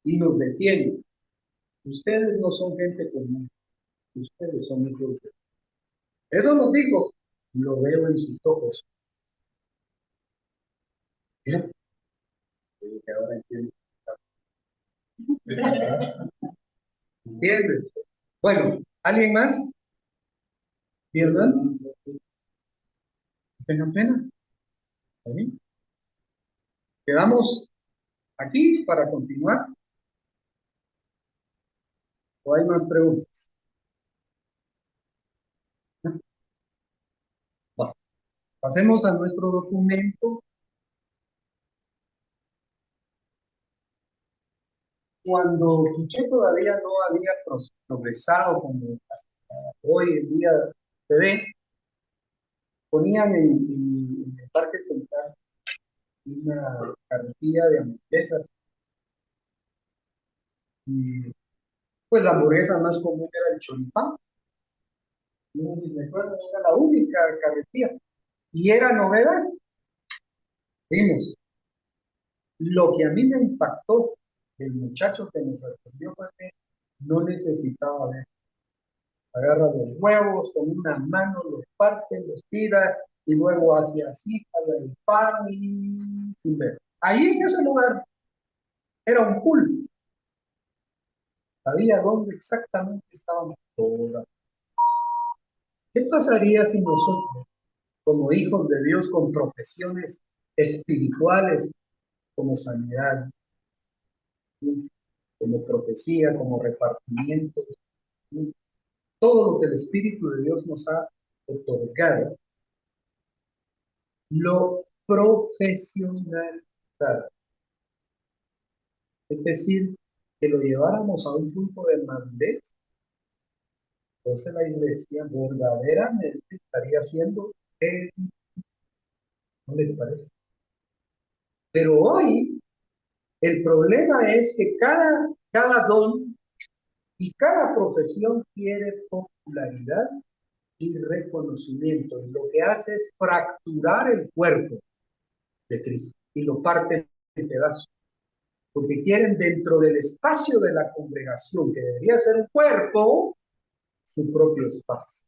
y nos detiene. Ustedes no son gente común, ustedes son hijos de Dios. Eso nos dijo, lo veo en sus ojos. Mira, que ahora entiendo. ¿Entiendes? Bueno, ¿alguien más? ¿Pierdan? ¿Tengan pena? ¿Sí? ¿Quedamos aquí para continuar? ¿O hay más preguntas? Bueno, pasemos a nuestro documento. Cuando Quiché todavía no había progresado como hasta hoy en día se ve, ponían en el Parque Central una carretilla de hamburguesas y pues la hamburguesa más común era el choripán. No sé si me acuerdo, era la única carretilla y era novedad. Vimos. Lo que a mí me impactó del muchacho que nos atendió fue que no necesitaba ver. Agarra los huevos con una mano, los parte, los tira y luego hace así, jala el pan y sin ver. Ahí en ese lugar era un pool. Sabía dónde exactamente estábamos todas. ¿Qué pasaría si nosotros, como hijos de Dios, con profesiones espirituales como sanidad, ¿sí? Como profecía, como repartimiento, ¿sí? Todo lo que el Espíritu de Dios nos ha otorgado, lo profesionalizar, es decir, que lo lleváramos a un punto de madurez, entonces la iglesia verdaderamente estaría haciendo el, ¿no les parece? Pero hoy el problema es que cada don y cada profesión quiere popularidad y reconocimiento. Y lo que hace es fracturar el cuerpo de Cristo y lo parte en pedazos. Porque quieren dentro del espacio de la congregación, que debería ser un cuerpo, su propio espacio.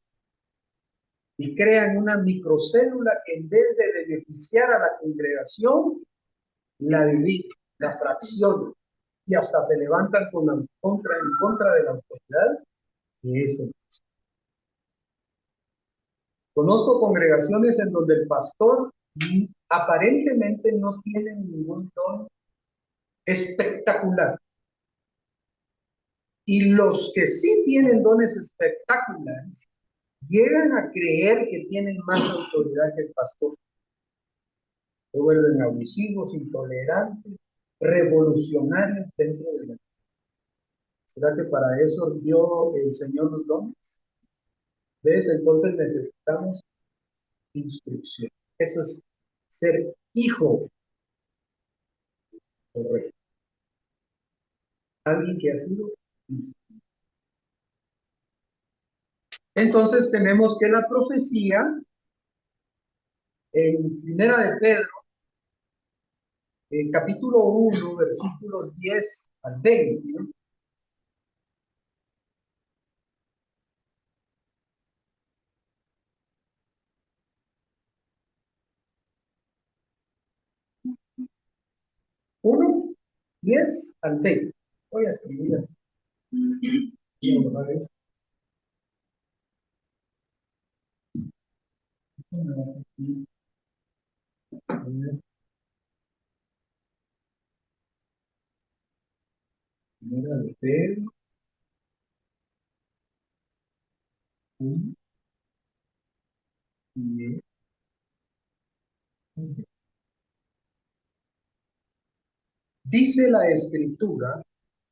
Y crean una microcélula que en vez de beneficiar a la congregación, la divide, la fracciona. y hasta se levantan en contra de la autoridad que es el pastor. Conozco congregaciones en donde el pastor aparentemente no tiene ningún don espectacular. Y los que sí tienen dones espectaculares llegan a creer que tienen más autoridad que el pastor. Se vuelven abusivos, intolerantes, revolucionarios dentro de la iglesia. ¿Será que para eso dio el Señor los dones? ¿Ves? Entonces necesitamos instrucción. Eso es ser hijo del rey. Alguien que ha sido instruido. Entonces tenemos que la profecía en Primera de Pedro, capítulo 1, versículos 10 al 20, uno 10 al 20. Voy a escribir aquí. Voy a borrar esto. Primera de Pedro 1, 10. Dice la escritura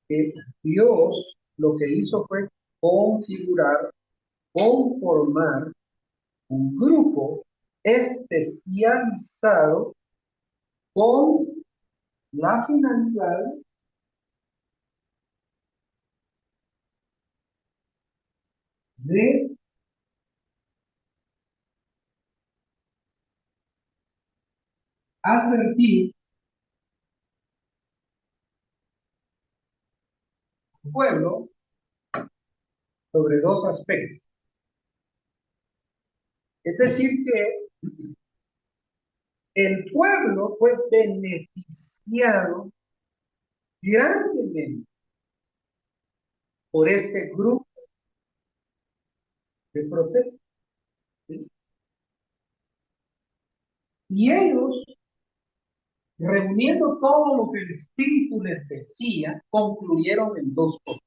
que Dios lo que hizo fue configurar, conformar un grupo especializado con la finalidad de advertir al pueblo sobre dos aspectos. Es decir, que el pueblo fue beneficiado grandemente por este grupo de profetas, ¿sí? Y ellos, reuniendo todo lo que el Espíritu les decía, concluyeron en dos cosas.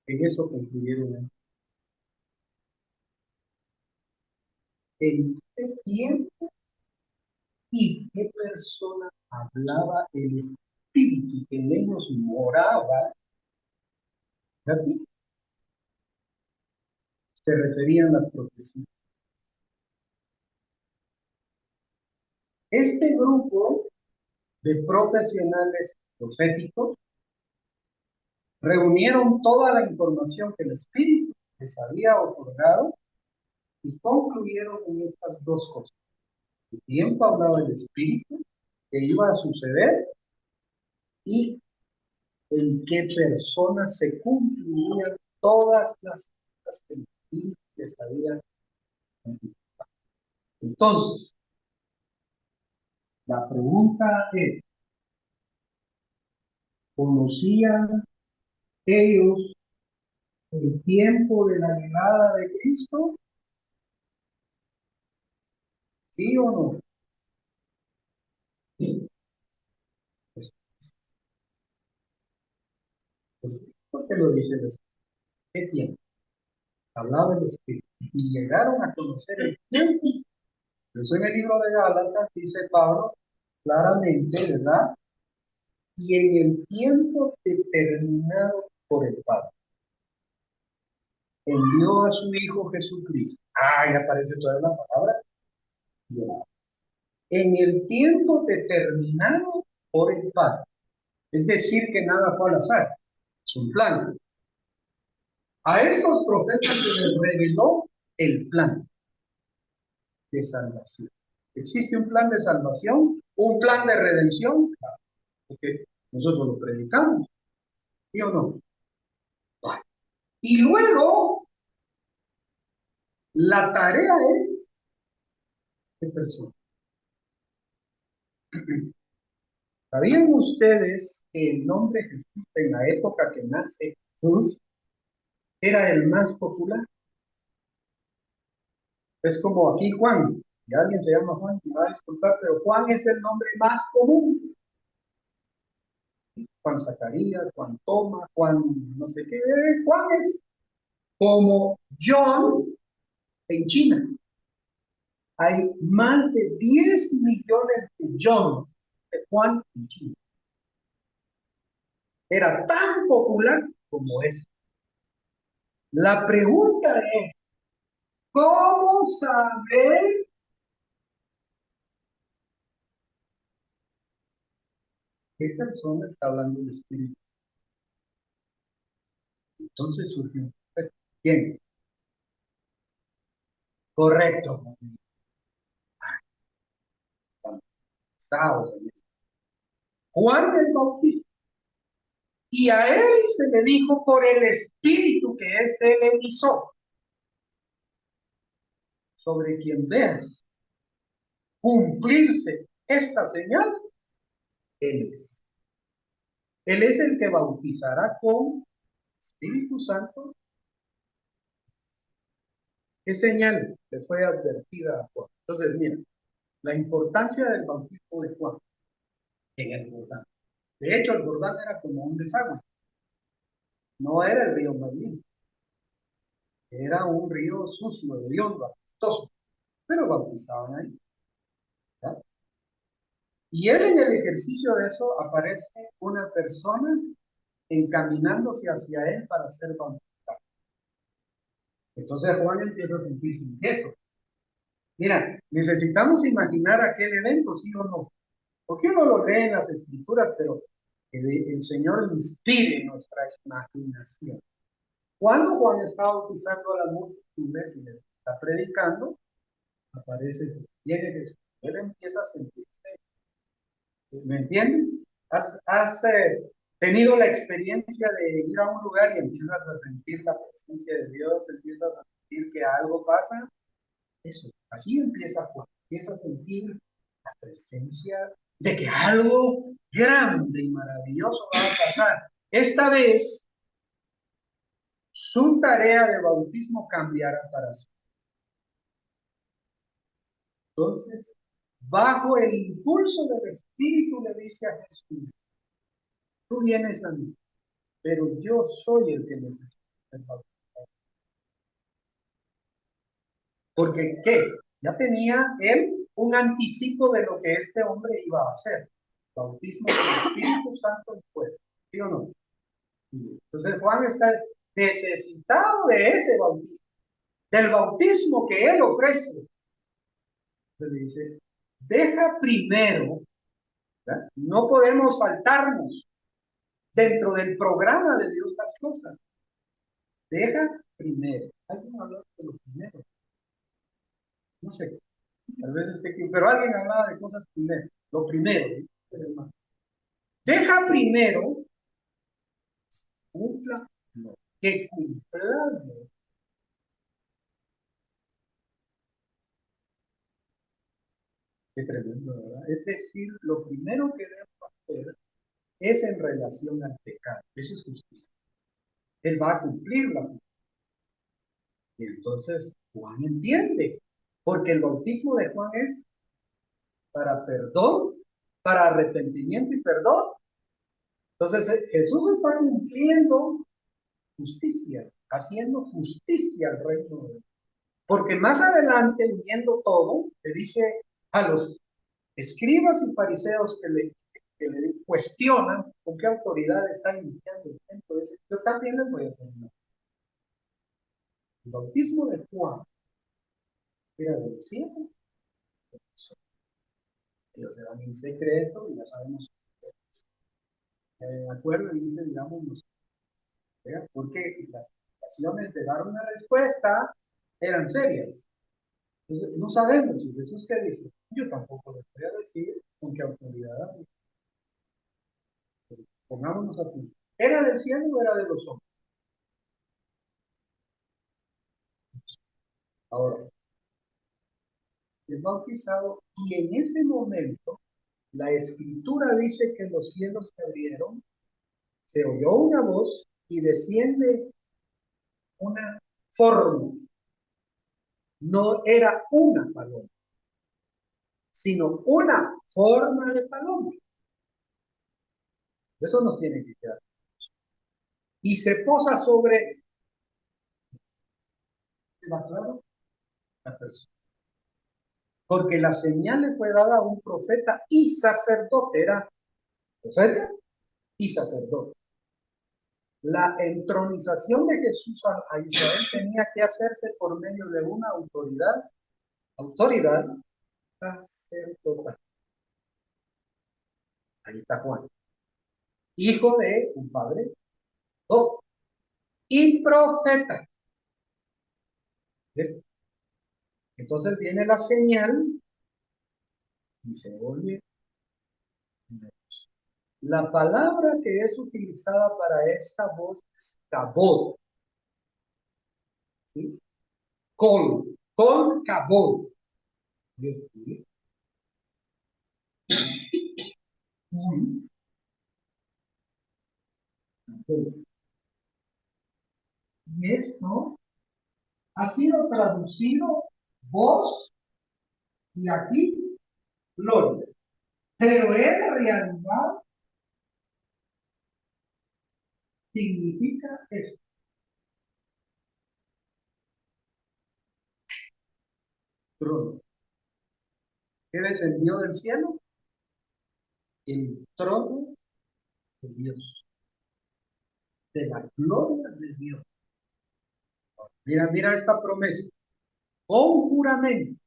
En eso concluyeron. ¿En qué tiempo y qué persona hablaba el Espíritu que en ellos moraba? ¿Verdad? Se referían las profecías. Este grupo de profesionales proféticos reunieron toda la información que el Espíritu les había otorgado y concluyeron en estas dos cosas. El tiempo hablaba el Espíritu que iba a suceder y en qué personas se cumplirían todas las cosas que el Espíritu les había anticipado. Entonces, la pregunta es, ¿conocían ellos el tiempo de la llegada de Cristo? ¿Sí o no? Pues, ¿por qué lo dice el Espíritu? ¿Qué tiempo? Hablaba el Espíritu. Y llegaron a conocer el tiempo. Por eso en el libro de Gálatas dice Pablo claramente, ¿verdad? Y en el tiempo determinado por el Padre, envió a su Hijo Jesucristo. Ah, ya aparece toda la palabra. Ya. En el tiempo determinado por el Padre. Es decir, que nada fue al azar. Es un plan. A estos profetas se les reveló el plan de salvación. ¿Existe un plan de salvación? ¿Un plan de redención? Claro, porque nosotros lo predicamos, ¿sí o no? Vale. Y luego, la tarea es de persona. ¿Sabían ustedes que el nombre Jesús en la época que nace Jesús era el más popular? Es como aquí Juan. Si alguien se llama Juan, me va a disculpar, pero Juan es el nombre más común. Juan Zacarías, Juan Toma, Juan no sé qué es. Juan es como John en China. Hay más de 10 millones de John de Juan en China. Era tan popular como eso. La pregunta es, ¿cómo saber qué persona está hablando del Espíritu? Entonces surgió. Bien, correcto. Juan el Bautista. Y a él se le dijo por el Espíritu que es el emisor, sobre quien veas cumplirse esta señal, él es. Él es el que bautizará con Espíritu Santo. ¿Qué señal le fue advertida a Juan? Entonces, mira, la importancia del bautismo de Juan en el Jordán. De hecho, el Jordán era como un desagüe, no era el río Magdalena, era un río sucio, hediondo, apestoso, pero bautizaban ahí. ¿Verdad? Y él en el ejercicio de eso aparece una persona encaminándose hacia él para ser bautizado. Entonces Juan empieza a sentirse inquieto. Mira, necesitamos imaginar aquel evento, sí o no. Porque uno lo lee en las escrituras, pero que el Señor inspire nuestra imaginación. Cuando Juan está bautizando a las multitudes y les está predicando, aparece Jesús, viene Jesús. Él empieza a sentirse, ¿me entiendes? Has tenido la experiencia de ir a un lugar y empiezas a sentir la presencia de Dios, empiezas a sentir que algo pasa. Eso, así empieza Juan, empieza a sentir la presencia de que algo grande y maravilloso va a pasar. Esta vez, su tarea de bautismo cambiará para sí. Entonces, bajo el impulso del Espíritu le dice a Jesús, tú vienes a mí, pero yo soy el que necesita el bautismo. Porque, ¿qué? Ya tenía él un anticipo de lo que este hombre iba a hacer. Bautismo del Espíritu Santo en fuego. ¿Sí o no? Entonces Juan está necesitado de ese bautismo, del bautismo que él ofrece. Entonces dice, deja primero, ¿verdad? No podemos saltarnos dentro del programa de Dios las cosas. Deja primero. Alguien habló de lo primero. No sé, tal vez esté aquí, pero alguien hablaba de cosas primero. Lo primero, ¿no? Deja primero cumpla, no, que cumplamos. Qué tremendo, ¿verdad? Es decir, lo primero que debemos hacer es en relación al pecado. Eso es justicia. Él va a cumplir la justicia. Y entonces Juan entiende, porque el bautismo de Juan es para perdón, para arrepentimiento y perdón. Entonces Jesús está cumpliendo justicia, haciendo justicia al reino de Dios. Porque más adelante, viendo todo, le dice a los escribas y fariseos que le cuestionan con qué autoridad están limpiando el templo. Dice, yo también les voy a hacer una. El bautismo de Juan era del cielo. Ellos se van en secreto y ya sabemos. De acuerdo, y dice, digamos, porque las acciones de dar una respuesta eran serias. Entonces, no sabemos. ¿Y Jesús qué dice? Yo tampoco les voy a decir con qué autoridad hablo. Pongámonos a pensar. ¿Era del cielo o era de los hombres? Ahora, es bautizado y en ese momento la escritura dice que los cielos se abrieron, se oyó una voz y desciende una forma. No era una paloma, sino una forma de paloma. Eso nos tiene que quedar. Y se posa sobre, ¿va claro? La persona. Porque la señal le fue dada a un profeta y sacerdote. Era profeta y sacerdote. La entronización de Jesús a Israel tenía que hacerse por medio de una autoridad sacerdotal. Ahí está Juan, hijo de un padre doctor y profeta. ¿Ves? Entonces viene la señal y se oye una voz. La palabra que es utilizada para esta voz es kabod, ¿sí? Kol kabod. Es decir, y esto ha sido traducido voz y aquí gloria. Pero en realidad significa esto. Trono. ¿Qué descendió del cielo? El trono de Dios, de la gloria de Dios. Mira, mira esta promesa. Con juramento.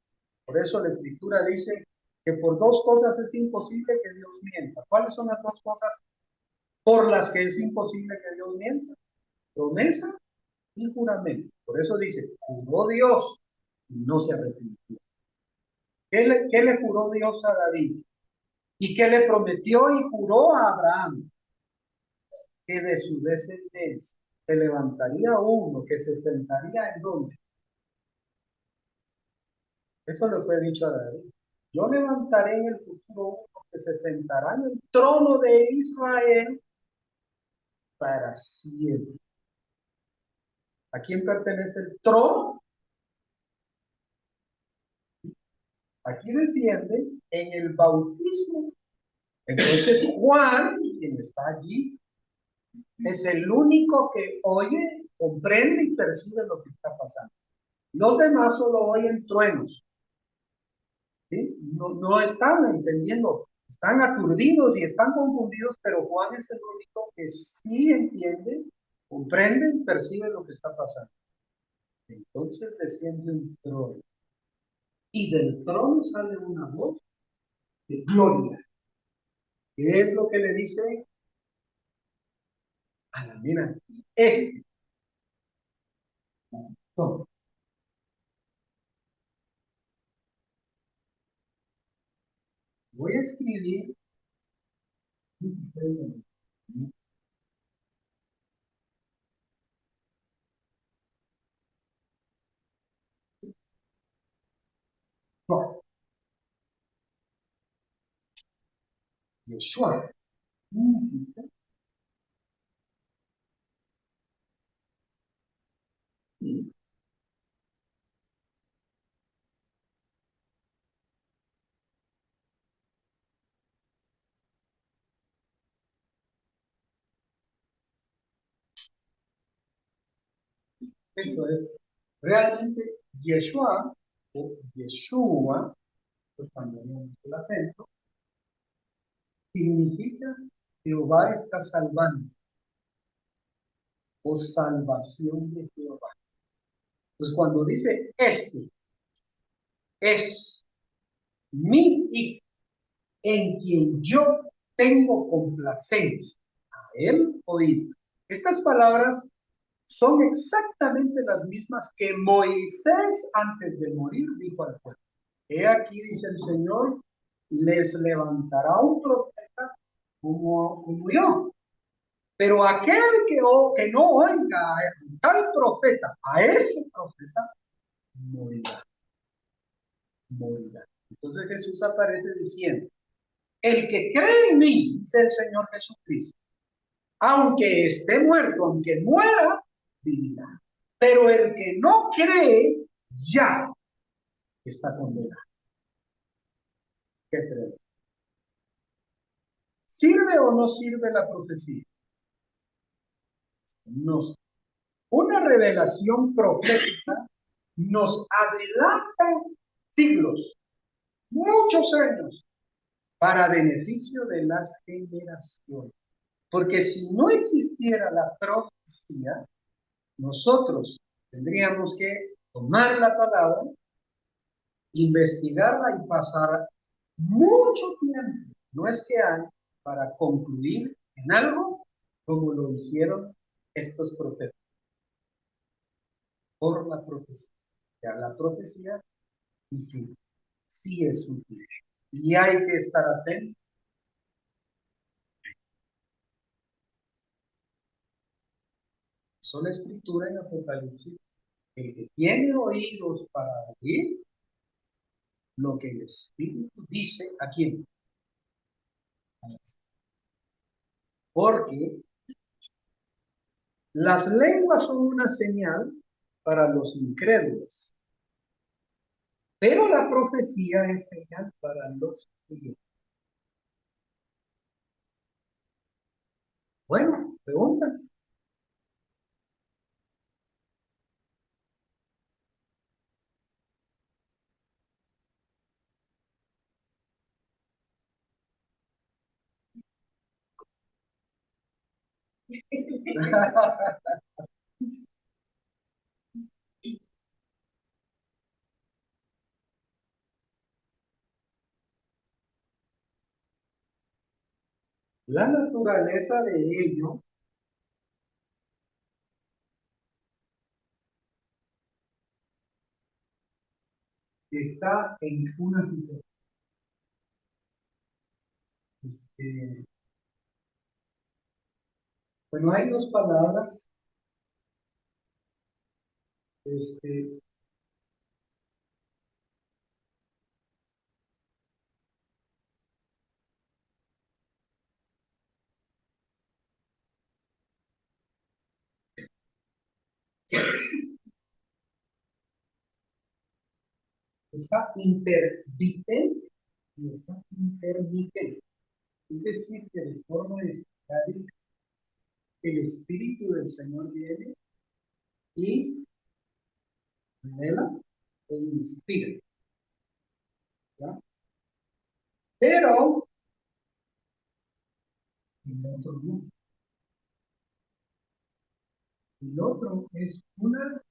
Por eso la escritura dice que por dos cosas es imposible que Dios mienta. ¿Cuáles son las dos cosas por las que es imposible que Dios mienta? Promesa y juramento. Por eso dice, juró Dios y no se arrepintió. ¿Qué le juró Dios a David? ¿Y qué le prometió y juró a Abraham? Que de su descendencia se levantaría uno que se sentaría en donde. Eso le fue dicho a David. Yo levantaré en el futuro uno que se sentará en el trono de Israel para siempre. ¿A quién pertenece el trono? Aquí desciende en el bautismo. Entonces Juan, quien está allí, es el único que oye, comprende y percibe lo que está pasando. Los demás solo oyen truenos. ¿Sí? No están entendiendo, están aturdidos y están confundidos, pero Juan es el único que sí entiende, comprende y percibe lo que está pasando. Entonces desciende un trono y del trono sale una voz de gloria. ¿Qué es lo que le dice a la mira? No, voy a escribir Yeshua. Eso es realmente Yeshua o Yeshua, pues cuando no el acento, significa Jehová está salvando o salvación de Jehová. Pues cuando dice este es mi hijo en quien yo tengo complacencia, a él oír. Estas palabras son exactamente las mismas que Moisés antes de morir dijo al pueblo. He aquí, dice el Señor, les levantará un profeta como yo. Pero aquel que no oiga a tal profeta, a ese profeta, morirá. Morirá. Entonces Jesús aparece diciendo, el que cree en mí, dice el Señor Jesucristo, aunque esté muerto, aunque muera, vivirá. Pero el que no cree, ya está condenado. ¿Qué cree? ¿Sirve o no sirve la profecía? Nos, una revelación profética nos adelanta siglos, muchos años, para beneficio de las generaciones. Porque si no existiera la profecía, nosotros tendríamos que tomar la palabra, investigarla y pasar mucho tiempo, no es que hay, para concluir en algo como lo hicieron estos profetas, por la profecía. Ya la profecía y sí, sí es útil. Y hay que estar atento. Eso la escritura en Apocalipsis. El que tiene oídos para oír lo que el Espíritu dice a quién. Porque las lenguas son una señal para los incrédulos, pero la profecía es señal para los creyentes. Bueno, preguntas. La naturaleza de ello está en una situación. Este, bueno, hay dos palabras este, está intermitente y está intermitente. Es decir, que de forma esporádica el Espíritu del Señor viene y revela e inspira, ¿ya? Pero el otro no. El otro es una,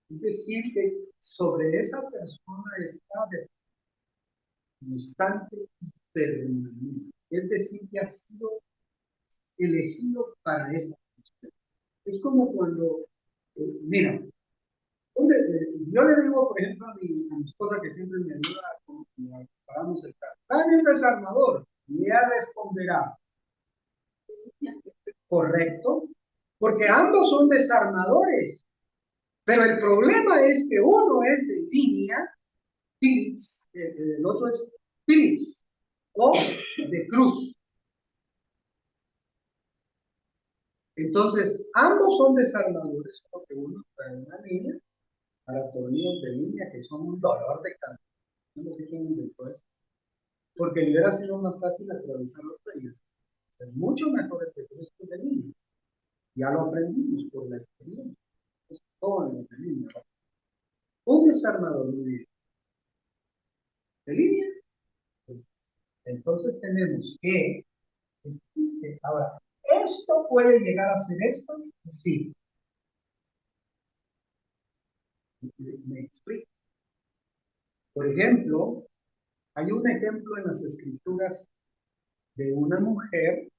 es decir, que sobre esa persona está de constante y permanente. Es decir, que ha sido elegido para esa persona. Es como cuando, mira, yo le digo, por ejemplo, a mi esposa que siempre me ayuda con paramos el carro. Dame un desarmador. Y ella responderá, correcto, porque ambos son desarmadores. Pero el problema es que uno es de línea, Phillips, el otro es Phillips, o de cruz. Entonces, ambos son desarmadores, porque uno trae una línea para tornillos de línea que son un dolor de cabeza. No sé quién inventó eso. Porque le hubiera sido más fácil atravesar los reyes. Es mucho mejor el petróleo de línea. Ya lo aprendimos por la experiencia. Es todo en la línea. Un desarmador de línea. Entonces tenemos que, ahora, ¿esto puede llegar a ser esto? Sí. Me explico. Por ejemplo, Hay un ejemplo en las Escrituras de una mujer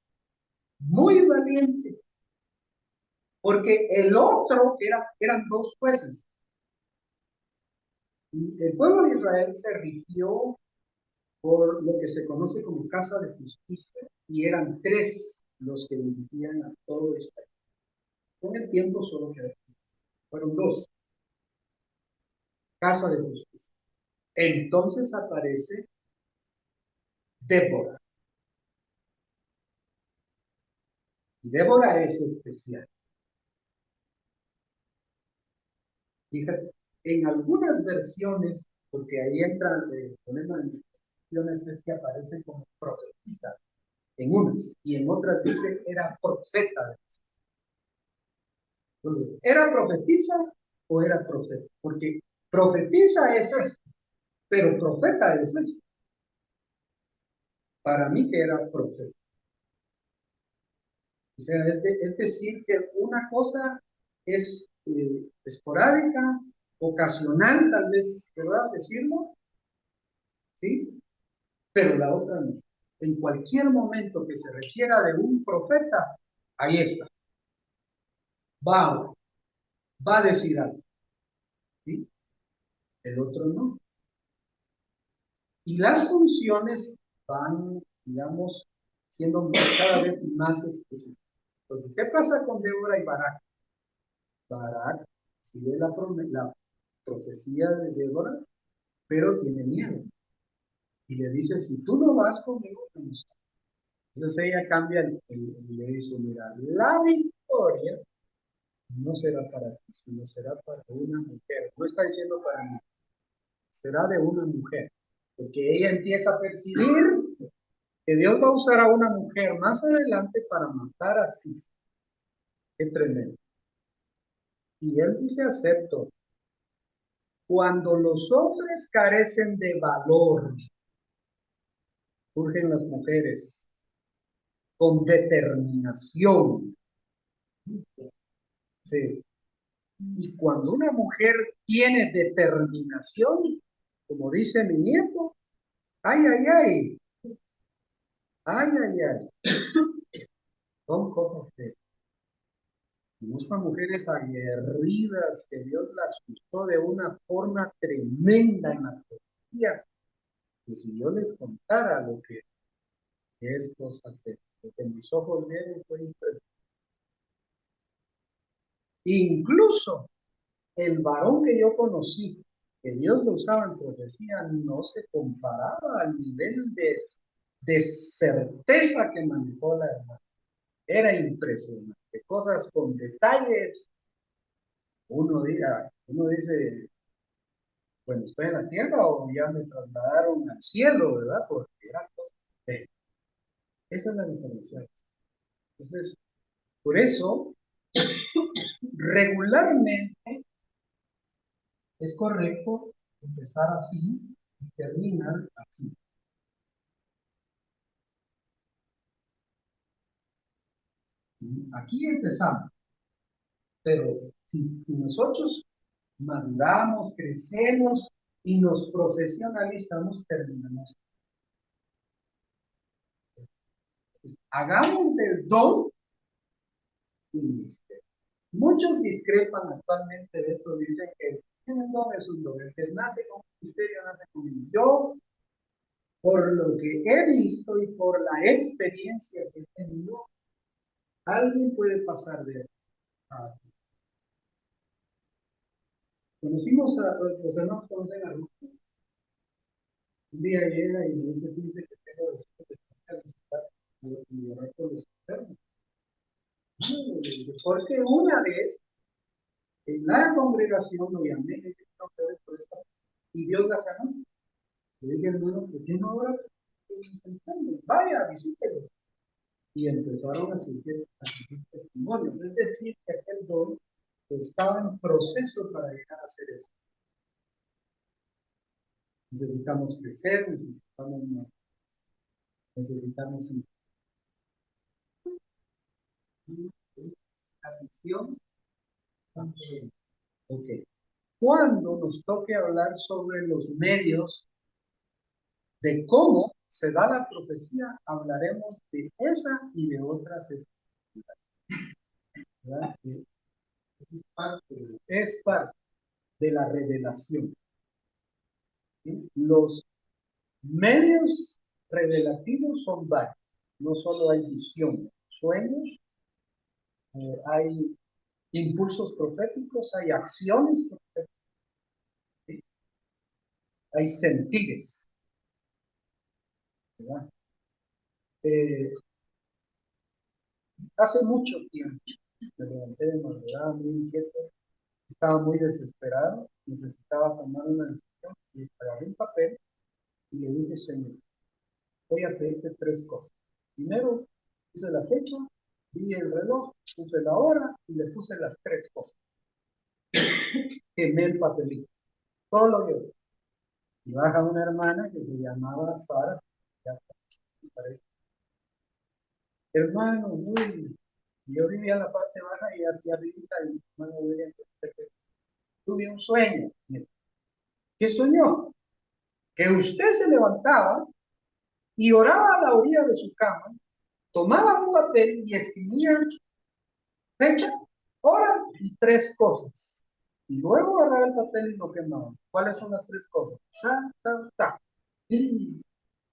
muy valiente, porque el otro eran dos jueces. El pueblo de Israel se rigió por lo que se conoce como casa de justicia, y eran tres los que dirigían a todo Israel. Con el tiempo solo fueron dos, casa de justicia. Entonces aparece Débora. Y Débora es especial. Fíjate, en algunas versiones, porque ahí entra el problema de mis versiones, es que aparece como profetisa en unas, y en otras dice era profeta. Entonces, ¿era profetisa o era profeta? Porque profetiza es eso, pero profeta es eso. Para mí que era profeta. O sea, es decir, que una cosa es esporádica, ocasional, tal vez, ¿verdad? Decirlo, ¿sí? Pero la otra no. En cualquier momento que se requiera de un profeta, ahí está. Va, va a decir algo, ¿sí? El otro no. Y las funciones van, digamos, siendo cada vez más específicas. Entonces, ¿qué pasa con Débora y Barak? Barak sigue la profecía de Débora, pero tiene miedo. Y le dice, si tú no vas conmigo, no sé. Entonces ella cambia y le dice, mira, la victoria no será para ti, sino será para una mujer. No está diciendo para mí, será de una mujer. Porque ella empieza a percibir que Dios va a usar a una mujer más adelante para matar a Cis. Qué tremendo. Y él dice, acepto. Cuando los hombres carecen de valor, surgen las mujeres con determinación. Sí. Y cuando una mujer tiene determinación, como dice mi nieto, ay, ay, ay, ay, ay, ay, son cosas que conozco mujeres aguerridas que Dios las usó de una forma tremenda en la teología. Y si yo les contara lo que es cosas de lo que mis ojos vieron fue impresionante. Incluso el varón que yo conocí, que Dios lo usaba en profecía, no se comparaba al nivel de certeza que manejó la hermana. Era impresionante. Cosas con detalles. Uno dice, bueno, estoy en la tierra o ya me trasladaron al cielo, ¿verdad? Porque era cosa de... Esa es la diferencia. Entonces, por eso, regularmente es correcto empezar así y terminar así. Aquí empezamos, pero si nosotros maduramos, crecemos y nos profesionalizamos, terminamos. Hagamos del don un ministerio. Muchos discrepan actualmente de esto, dicen que el don es un don, el que nace con un ministerio nace con un. Yo, por lo que he visto y por la experiencia que he tenido, alguien puede pasar de a conocimos a los hermanos, conocen a Ruth. Un día llega y me dice que tengo deseos de visitar y orar por los enfermos. Porque una vez en la congregación lo llamé por esta y Dios la sanó. Le dije, hermano, ¿por qué no ahora los enfermos? Vaya, visítelos. Y empezaron a surgir testimonios. Es decir, que aquel don estaba en proceso para llegar a ser eso. Necesitamos crecer, necesitamos atención. Ok. Cuando nos toque hablar sobre los medios de cómo se da la profecía, hablaremos de esa y de otras escrituras, ¿verdad? Que es parte de la revelación, ¿sí? Los medios revelativos son varios. No solo hay visión, sueños, hay impulsos proféticos, hay acciones proféticas, ¿sí? Hay sentires, ¿verdad? Hace mucho tiempo me levanté de madrugada muy inquieto, estaba muy desesperado, necesitaba tomar una decisión y agarré un papel y le dije, Señor, voy a pedirte tres cosas. Primero, puse la fecha, vi el reloj, puse la hora y le puse las tres cosas. Quemé el papelito, todo lo vio. Y baja una hermana que se llamaba Sara, ya me parece. Hermano, muy. Yo vivía en la parte baja y hacia arriba y mi hermano William, tuve un sueño. ¿Qué soñó? Que usted se levantaba y oraba a la orilla de su cama, tomaba un papel y escribía fecha, hora y tres cosas. Y luego agarraba el papel y lo quemaba. ¿Cuáles son las tres cosas? Ta, ta, ta. ¿Y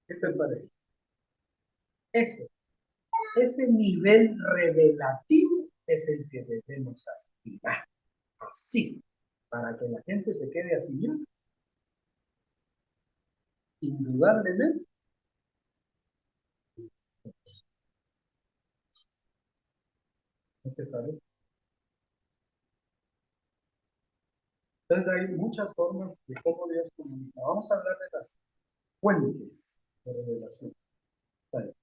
qué te parece? Eso, ese nivel revelativo es el que debemos aspirar. Así, para que la gente se quede así, ¿no? Indudablemente. ¿Qué te parece? Entonces hay muchas formas de cómo Dios comunica. Vamos a hablar de las fuentes de revelación. Vale.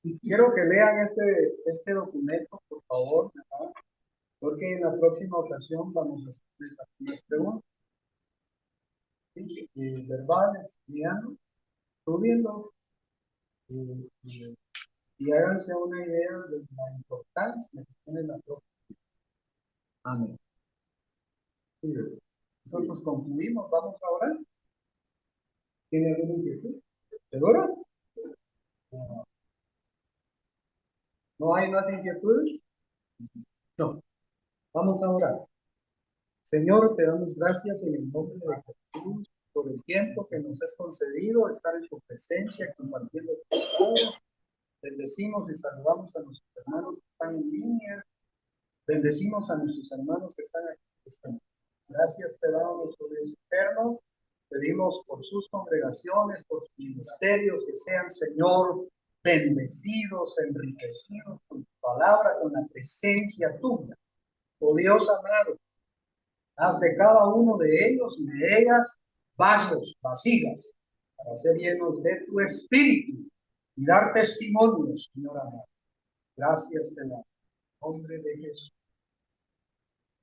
Y quiero que lean este documento, por favor, ¿verdad? Porque en la próxima ocasión vamos a hacerles algunas preguntas, ¿sí? Verbales, guiando, subiendo, y háganse una idea de la importancia que tiene la próxima. Amén. Sí, nosotros concluimos, vamos a orar. ¿Tiene alguna inquietud? ¿Seguro? No. ¿No hay más inquietudes? No. Vamos a orar. Señor, te damos gracias en el nombre de Jesús por el tiempo que nos has concedido estar en tu presencia, compartiendo tu palabra. Bendecimos y saludamos a nuestros hermanos que están en línea. Bendecimos a nuestros hermanos que están aquí. Gracias te damos sobre Dios eterno. Pedimos por sus congregaciones, por sus ministerios, que sean, Señor, bendecidos, enriquecidos con tu palabra, con la presencia tuya. Oh Dios amado, haz de cada uno de ellos y de ellas vasos, vasijas, para ser llenos de tu espíritu y dar testimonio, Señor amado. Gracias te damos. En nombre de Jesús.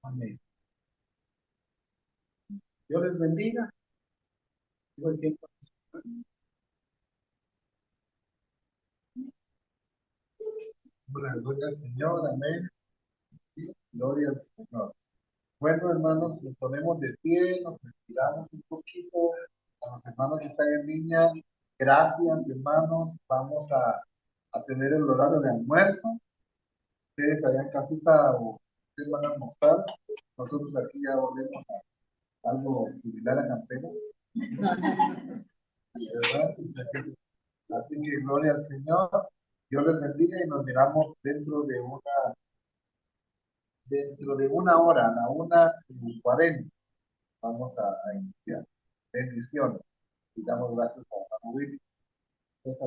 Amén. Dios les bendiga. Digo el tiempo. Gloria al Señor. Amén. Gloria al Señor. Bueno, hermanos, nos ponemos de pie, nos estiramos un poquito. A los hermanos que están en línea, gracias, hermanos. Vamos a tener el horario de almuerzo. Ustedes allá en casita o ustedes van a almorzar. Nosotros aquí ya volvemos a algo similar a Campero. ¿Verdad? Así que gloria al Señor. Dios les bendiga y nos miramos dentro de una hora, a la 1:40. Vamos a iniciar. Bendiciones. Y damos gracias a Will. Esa,